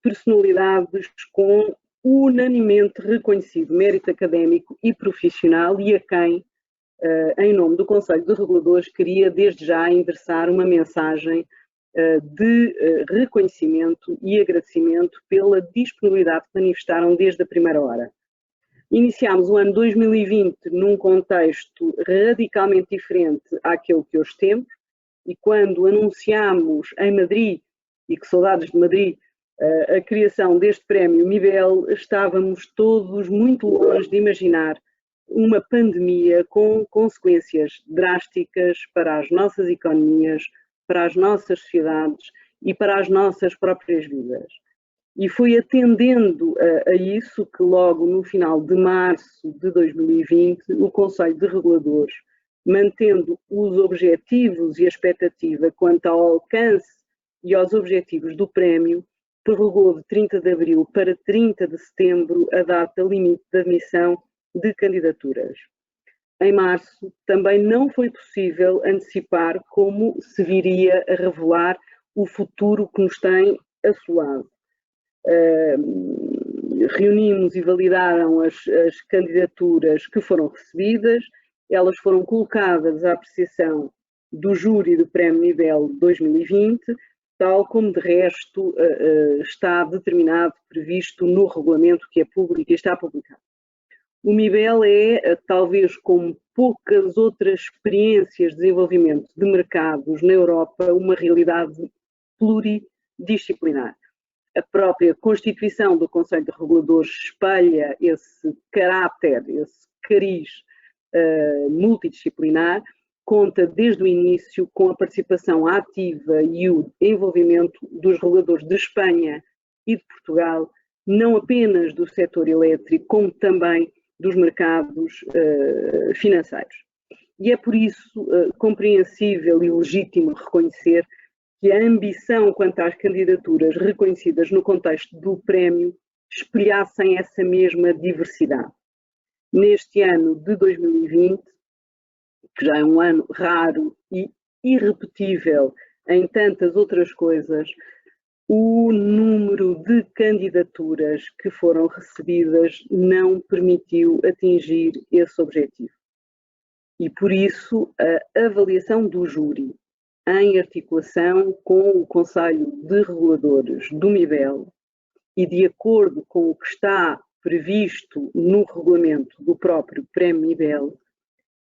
personalidades com unanimemente reconhecido mérito académico e profissional, e a quem, em nome do Conselho de Reguladores, queria desde já endereçar uma mensagem de reconhecimento e agradecimento pela disponibilidade que manifestaram desde a primeira hora. Iniciámos o ano 2020 num contexto radicalmente diferente àquele que hoje temos, e quando anunciámos em Madrid, e que saudades de Madrid, a criação deste Prémio Mibel, estávamos todos muito longe de imaginar uma pandemia com consequências drásticas para as nossas economias, para as nossas sociedades e para as nossas próprias vidas. E foi atendendo a isso que logo no final de março de 2020 o Conselho de Reguladores, mantendo os objetivos e a expectativa quanto ao alcance e aos objetivos do prémio, prorrogou de 30 de abril para 30 de setembro a data limite de admissão de candidaturas. Em março também não foi possível antecipar como se viria a revelar o futuro que nos tem assolado. Reunimos e validaram as candidaturas que foram recebidas, elas foram colocadas à apreciação do júri do Prémio Mibel 2020, tal como de resto está determinado, previsto no regulamento que é público e está publicado. O Mibel é, talvez como poucas outras experiências de desenvolvimento de mercados na Europa, uma realidade pluridisciplinar. A própria constituição do Conselho de Reguladores espelha esse caráter, esse cariz multidisciplinar, conta desde o início com a participação ativa e o envolvimento dos reguladores de Espanha e de Portugal, não apenas do setor elétrico, como também dos mercados financeiros. e é por isso compreensível e legítimo reconhecer que a ambição quanto às candidaturas reconhecidas no contexto do prémio espelhassem essa mesma diversidade. Neste ano de 2020, que já é um ano raro e irrepetível em tantas outras coisas, o número de candidaturas que foram recebidas não permitiu atingir esse objetivo. E por isso a avaliação do júri, em articulação com o Conselho de Reguladores do MIBEL e de acordo com o que está previsto no regulamento do próprio Prémio MIBEL,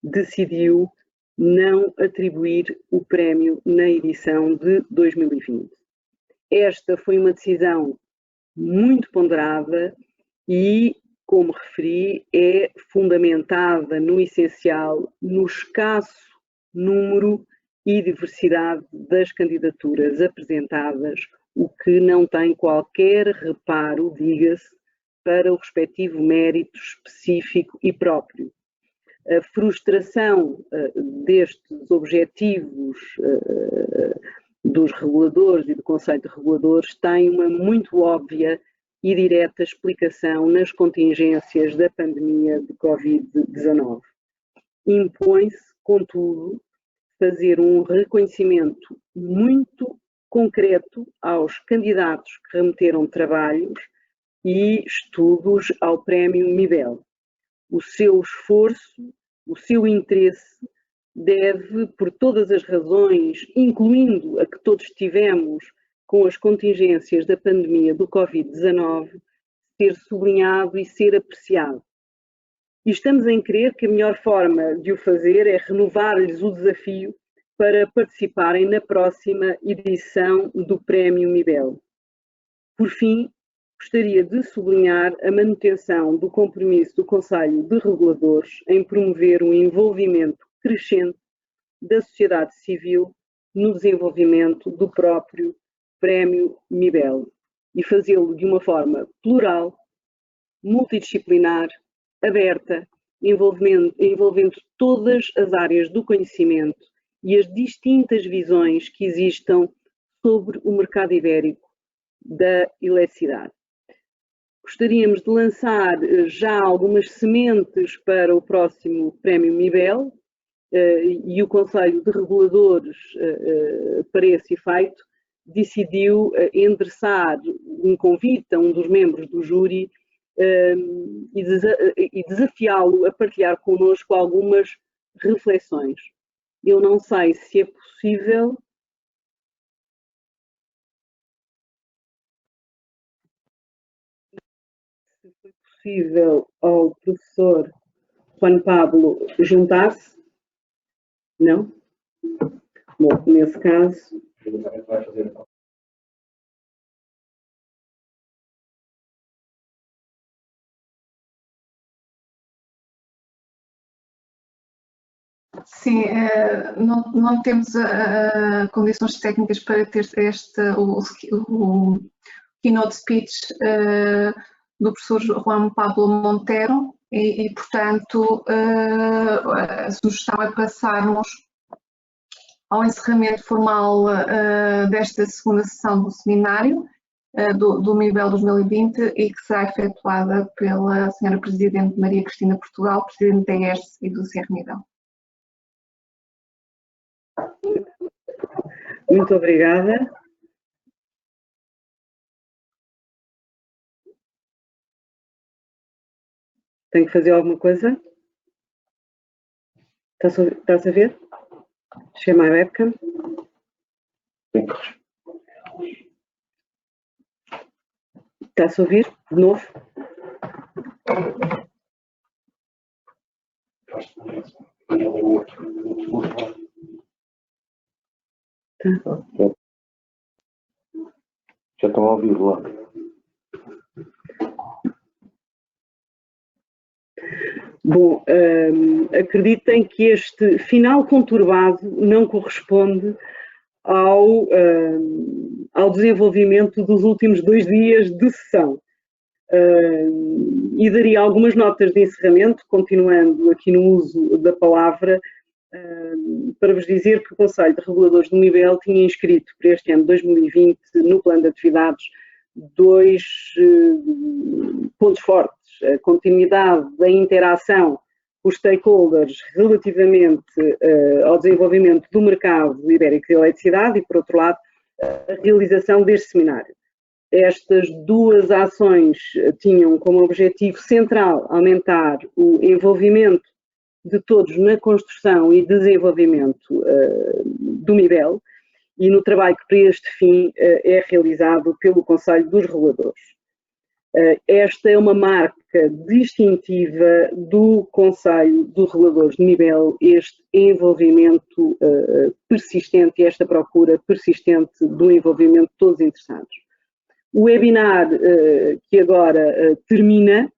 decidiu não atribuir o prémio na edição de 2020. Esta foi uma decisão muito ponderada e, como referi, é fundamentada no essencial no escasso número e diversidade das candidaturas apresentadas, o que não tem qualquer reparo, diga-se, para o respectivo mérito específico e próprio. A frustração destes objetivos dos reguladores e do Conselho de Reguladores tem uma muito óbvia e direta explicação nas contingências da pandemia de Covid-19. Impõe-se, contudo, fazer um reconhecimento muito concreto aos candidatos que remeteram trabalhos e estudos ao Prémio MIBEL. O seu esforço, o seu interesse deve, por todas as razões, incluindo a que todos tivemos com as contingências da pandemia do Covid-19, ser sublinhado e ser apreciado. E estamos em crer que a melhor forma de o fazer é renovar-lhes o desafio para participarem na próxima edição do Prémio MIBEL. Por fim, gostaria de sublinhar a manutenção do compromisso do Conselho de Reguladores em promover um envolvimento crescente da sociedade civil no desenvolvimento do próprio Prémio MIBEL e fazê-lo de uma forma plural, multidisciplinar, aberta, envolvendo todas as áreas do conhecimento e as distintas visões que existam sobre o mercado ibérico da eletricidade. Gostaríamos de lançar já algumas sementes para o próximo Prémio MIBEL e o Conselho de Reguladores, para esse efeito, decidiu endereçar um convite a um dos membros do júri e desafiá-lo a partilhar connosco algumas reflexões. Eu não sei se é possível. Se foi possível ao professor Juan Pablo juntar-se? Não? Bom, nesse caso. Sim, não temos condições técnicas para ter o keynote speech do professor Juan Pablo Montero e portanto, a sugestão é passarmos ao encerramento formal desta segunda sessão do seminário do MIBEL 2020 e que será efetuada pela Sra. Presidente Maria Cristina Portugal, Presidente da ERSE e do CRMIBEL. Muito obrigada. Tenho que fazer alguma coisa? Está-se a ver? Chama a webcam. Está-se a ouvir? De novo? Já estão a ouvir lá. Bom, acreditem que este final conturbado não corresponde ao desenvolvimento dos últimos 2 dias de sessão. E daria algumas notas de encerramento, continuando aqui no uso da palavra, para vos dizer que o Conselho de Reguladores do MIBEL tinha inscrito para este ano 2020 no plano de atividades 2 pontos fortes: a continuidade da interação com os stakeholders relativamente ao desenvolvimento do mercado ibérico de eletricidade e, por outro lado, a realização deste seminário. Estas duas ações tinham como objetivo central aumentar o envolvimento de todos na construção e desenvolvimento do MIBEL e no trabalho que para este fim é realizado pelo Conselho dos Reguladores. Esta é uma marca distintiva do Conselho dos Reguladores de MIBEL, este envolvimento persistente e esta procura persistente do envolvimento de todos os interessados. O webinar que agora termina,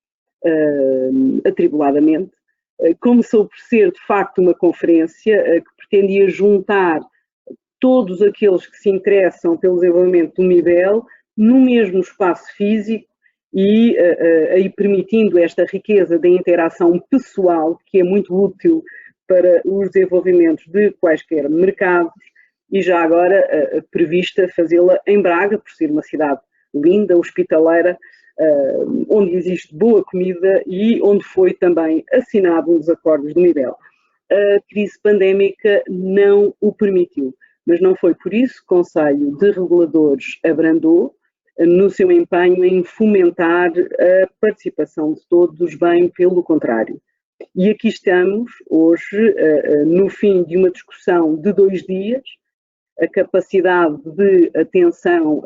atribuladamente, começou por ser de facto uma conferência que pretendia juntar todos aqueles que se interessam pelo desenvolvimento do MIBEL no mesmo espaço físico e aí permitindo esta riqueza da interação pessoal, que é muito útil para os desenvolvimentos de quaisquer mercados, e já agora prevista fazê-la em Braga, por ser uma cidade linda, hospitaleira, onde existe boa comida e onde foi também assinado um dos acordos do MIBEL. A crise pandémica não o permitiu, mas não foi por isso que o Conselho de Reguladores abrandou no seu empenho em fomentar a participação de todos, bem pelo contrário. E aqui estamos hoje, no fim de uma discussão de 2 dias. A capacidade de atenção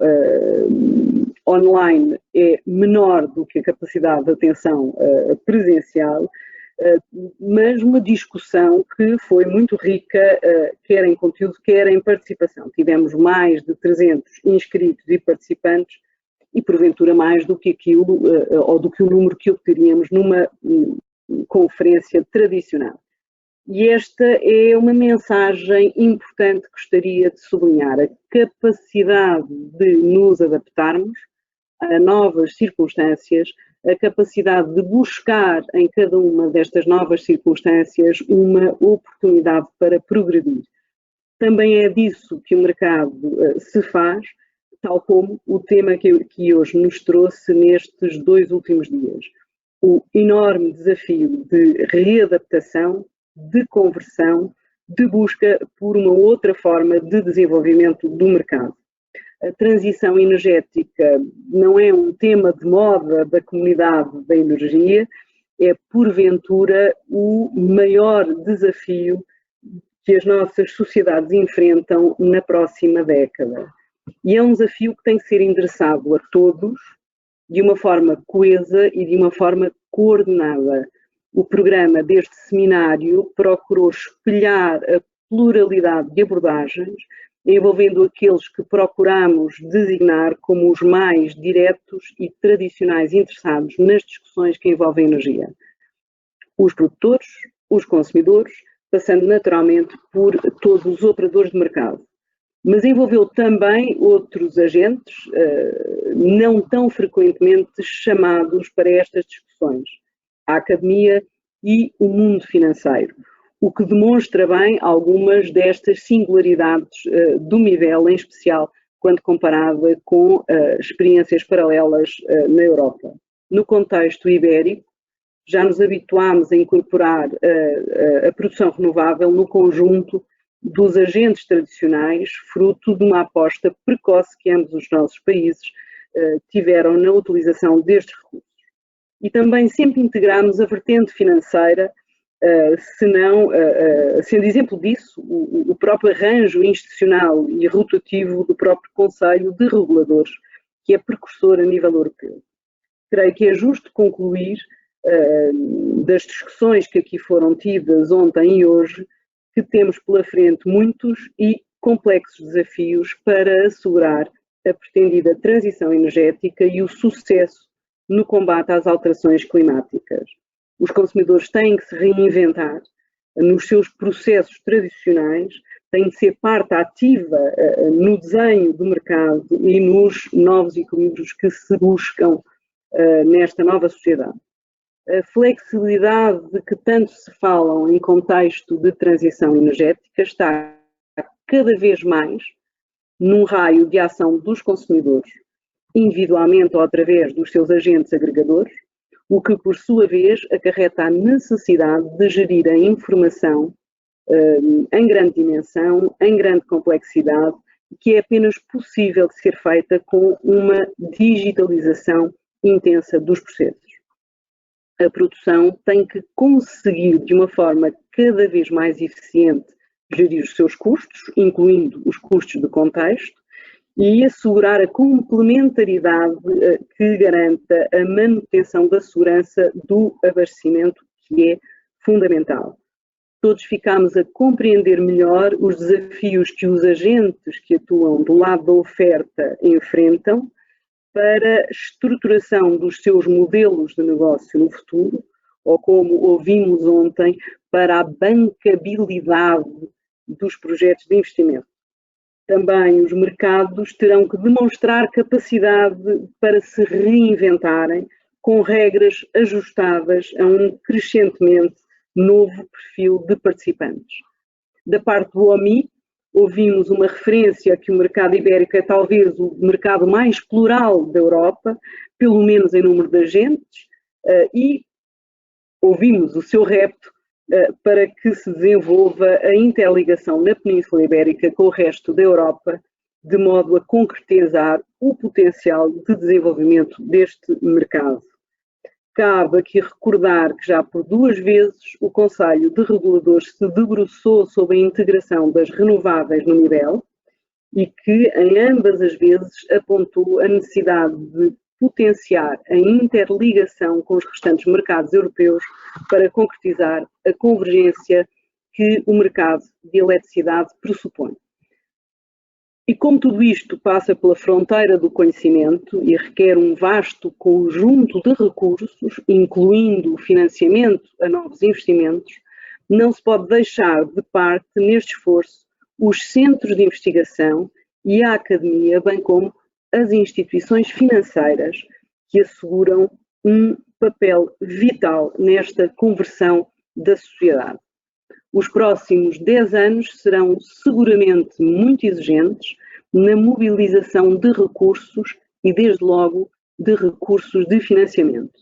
online é menor do que a capacidade de atenção presencial, mas uma discussão que foi muito rica, quer em conteúdo, quer em participação. Tivemos mais de 300 inscritos e participantes e, porventura, mais do que aquilo, ou do que o número que obteríamos numa conferência tradicional. E esta é uma mensagem importante que gostaria de sublinhar: a capacidade de nos adaptarmos a novas circunstâncias, a capacidade de buscar em cada uma destas novas circunstâncias uma oportunidade para progredir. Também é disso que o mercado se faz, tal como o tema que hoje nos trouxe nestes 2 últimos dias. O enorme desafio de readaptação, de conversão, de busca por uma outra forma de desenvolvimento do mercado. A transição energética não é um tema de moda da comunidade da energia, é porventura o maior desafio que as nossas sociedades enfrentam na próxima década. E é um desafio que tem que ser endereçado a todos de uma forma coesa e de uma forma coordenada. O programa deste seminário procurou espelhar a pluralidade de abordagens, envolvendo aqueles que procuramos designar como os mais diretos e tradicionais interessados nas discussões que envolvem energia. Os produtores, os consumidores, passando naturalmente por todos os operadores de mercado. Mas envolveu também outros agentes, não tão frequentemente chamados para estas discussões: a academia e o mundo financeiro, o que demonstra bem algumas destas singularidades do MIBEL, em especial quando comparada com experiências paralelas na Europa. No contexto ibérico, já nos habituámos a incorporar a produção renovável no conjunto dos agentes tradicionais, fruto de uma aposta precoce que ambos os nossos países tiveram na utilização destes recursos. E também sempre integramos a vertente financeira, sendo exemplo disso o próprio arranjo institucional e rotativo do próprio Conselho de Reguladores, que é precursor a nível europeu. Creio que é justo concluir das discussões que aqui foram tidas ontem e hoje, que temos pela frente muitos e complexos desafios para assegurar a pretendida transição energética e o sucesso no combate às alterações climáticas. Os consumidores têm que se reinventar nos seus processos tradicionais, têm de ser parte ativa no desenho do mercado e nos novos equilíbrios que se buscam nesta nova sociedade. a flexibilidade de que tanto se falam em contexto de transição energética está cada vez mais num raio de ação dos consumidores, individualmente ou através dos seus agentes agregadores, o que, por sua vez, acarreta a necessidade de gerir a informação em grande dimensão, em grande complexidade, que é apenas possível de ser feita com uma digitalização intensa dos processos. A produção tem que conseguir, de uma forma cada vez mais eficiente, gerir os seus custos, incluindo os custos de contexto, e assegurar a complementaridade que garanta a manutenção da segurança do abastecimento, que é fundamental. Todos ficamos a compreender melhor os desafios que os agentes que atuam do lado da oferta enfrentam para a estruturação dos seus modelos de negócio no futuro, ou como ouvimos ontem, para a bancabilidade dos projetos de investimento. Também os mercados terão que demonstrar capacidade para se reinventarem com regras ajustadas a um crescentemente novo perfil de participantes. Da parte do OMI, ouvimos uma referência a que o mercado ibérico é talvez o mercado mais plural da Europa, pelo menos em número de agentes, e ouvimos o seu repto para que se desenvolva a interligação na Península Ibérica com o resto da Europa, de modo a concretizar o potencial de desenvolvimento deste mercado. Cabe aqui recordar que já por 2 vezes o Conselho de Reguladores se debruçou sobre a integração das renováveis no MIBEL e que em ambas as vezes apontou a necessidade de potenciar a interligação com os restantes mercados europeus para concretizar a convergência que o mercado de eletricidade pressupõe. E como tudo isto passa pela fronteira do conhecimento e requer um vasto conjunto de recursos, incluindo financiamento a novos investimentos, não se pode deixar de parte neste esforço os centros de investigação e a academia, bem como as instituições financeiras que asseguram um papel vital nesta conversão da sociedade. Os próximos 10 anos serão seguramente muito exigentes na mobilização de recursos e, desde logo, de recursos de financiamento.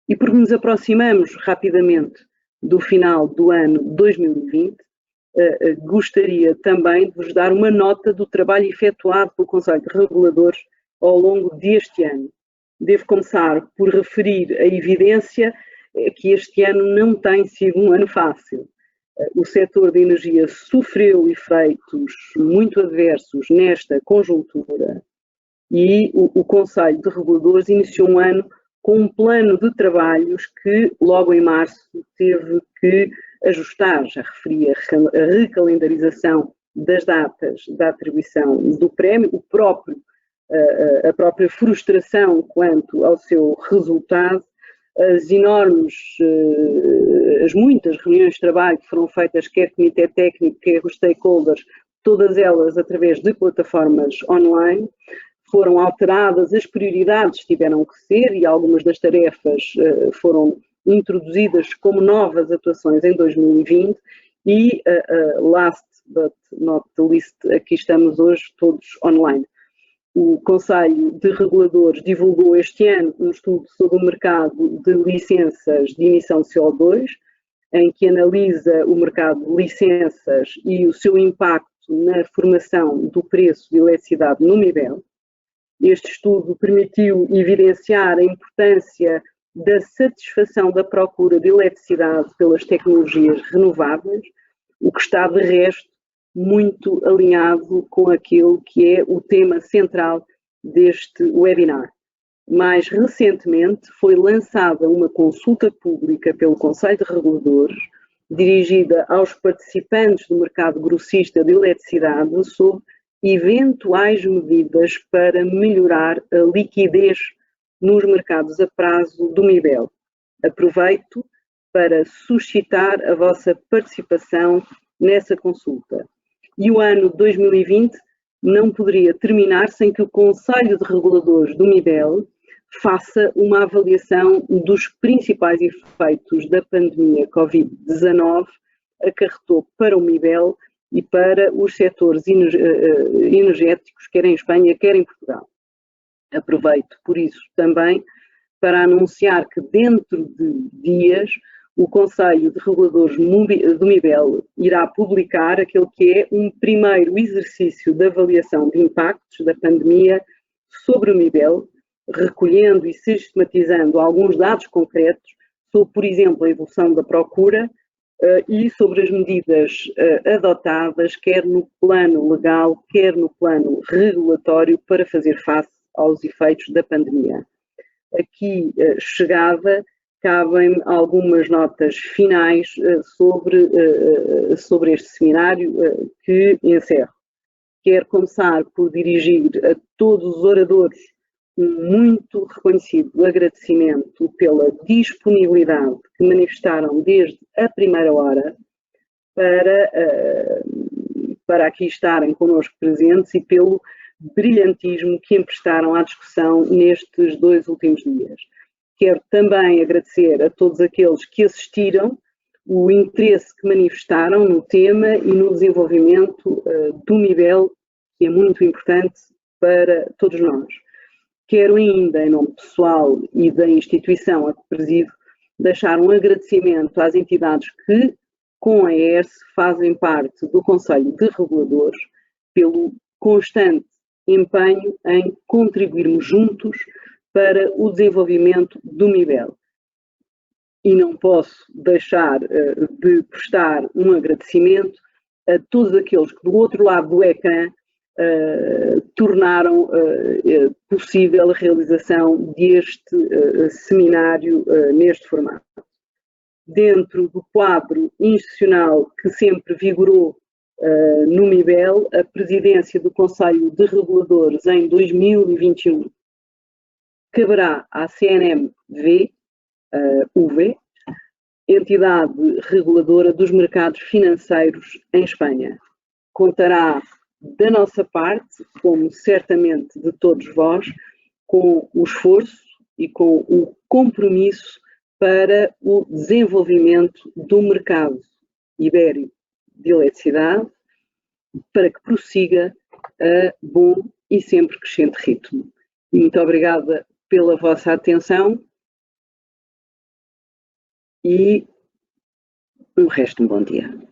E porque nos aproximamos rapidamente do final do ano 2020, gostaria também de vos dar uma nota do trabalho efetuado pelo Conselho de Reguladores ao longo deste ano. Devo começar por referir a evidência que este ano não tem sido um ano fácil. O setor da energia sofreu efeitos muito adversos nesta conjuntura e o Conselho de Reguladores iniciou um ano com um plano de trabalhos que, logo em março, teve que ajustar. Já referi a recalendarização das datas da atribuição do prémio, a própria frustração quanto ao seu resultado, as muitas reuniões de trabalho que foram feitas, quer comitê técnico, quer os stakeholders, todas elas através de plataformas online, foram alteradas, as prioridades tiveram que ser e algumas das tarefas foram introduzidas como novas atuações em 2020 e, last but not least, aqui estamos hoje todos online. O Conselho de Reguladores divulgou este ano um estudo sobre o mercado de licenças de emissão de CO2, em que analisa o mercado de licenças e o seu impacto na formação do preço de eletricidade no MIBEL. Este estudo permitiu evidenciar a importância da satisfação da procura de eletricidade pelas tecnologias renováveis, o que está de resto muito alinhado com aquilo que é o tema central deste webinar. Mais recentemente foi lançada uma consulta pública pelo Conselho de Reguladores, dirigida aos participantes do mercado grossista de eletricidade sobre eventuais medidas para melhorar a liquidez nos mercados a prazo do MIBEL. Aproveito para suscitar a vossa participação nessa consulta. E o ano 2020 não poderia terminar sem que o Conselho de Reguladores do MIBEL faça uma avaliação dos principais efeitos da pandemia Covid-19 acarretou para o MIBEL e para os setores energéticos, quer em Espanha, quer em Portugal. Aproveito, por isso, também para anunciar que dentro de dias o Conselho de Reguladores do MIBEL irá publicar aquele que é um primeiro exercício de avaliação de impactos da pandemia sobre o MIBEL, recolhendo e sistematizando alguns dados concretos sobre, por exemplo, a evolução da procura e sobre as medidas adotadas, quer no plano legal, quer no plano regulatório, para fazer face aos efeitos da pandemia. Aqui chegada, cabem algumas notas finais sobre este seminário que encerro. Quero começar por dirigir a todos os oradores um muito reconhecido agradecimento pela disponibilidade que manifestaram desde a primeira hora para aqui estarem connosco presentes e pelo brilhantismo que emprestaram à discussão nestes 2 últimos dias. Quero também agradecer a todos aqueles que assistiram, o interesse que manifestaram no tema e no desenvolvimento do MIBEL, que é muito importante para todos nós. Quero ainda, em nome pessoal e da instituição a que presido, deixar um agradecimento às entidades que, com a ERSE, fazem parte do Conselho de Reguladores, pelo constante empenho em contribuirmos juntos para o desenvolvimento do MIBEL. E não posso deixar de prestar um agradecimento a todos aqueles que do outro lado do ecrã tornaram possível a realização deste seminário neste formato. Dentro do quadro institucional que sempre vigorou no MIBEL, a presidência do Conselho de Reguladores em 2021 caberá à CNMV, UV, entidade reguladora dos mercados financeiros em Espanha. Contará da nossa parte, como certamente de todos vós, com o esforço e com o compromisso para o desenvolvimento do mercado ibérico de eletricidade, para que prossiga a bom e sempre crescente ritmo. Muito obrigada pela vossa atenção e um resto de um bom dia.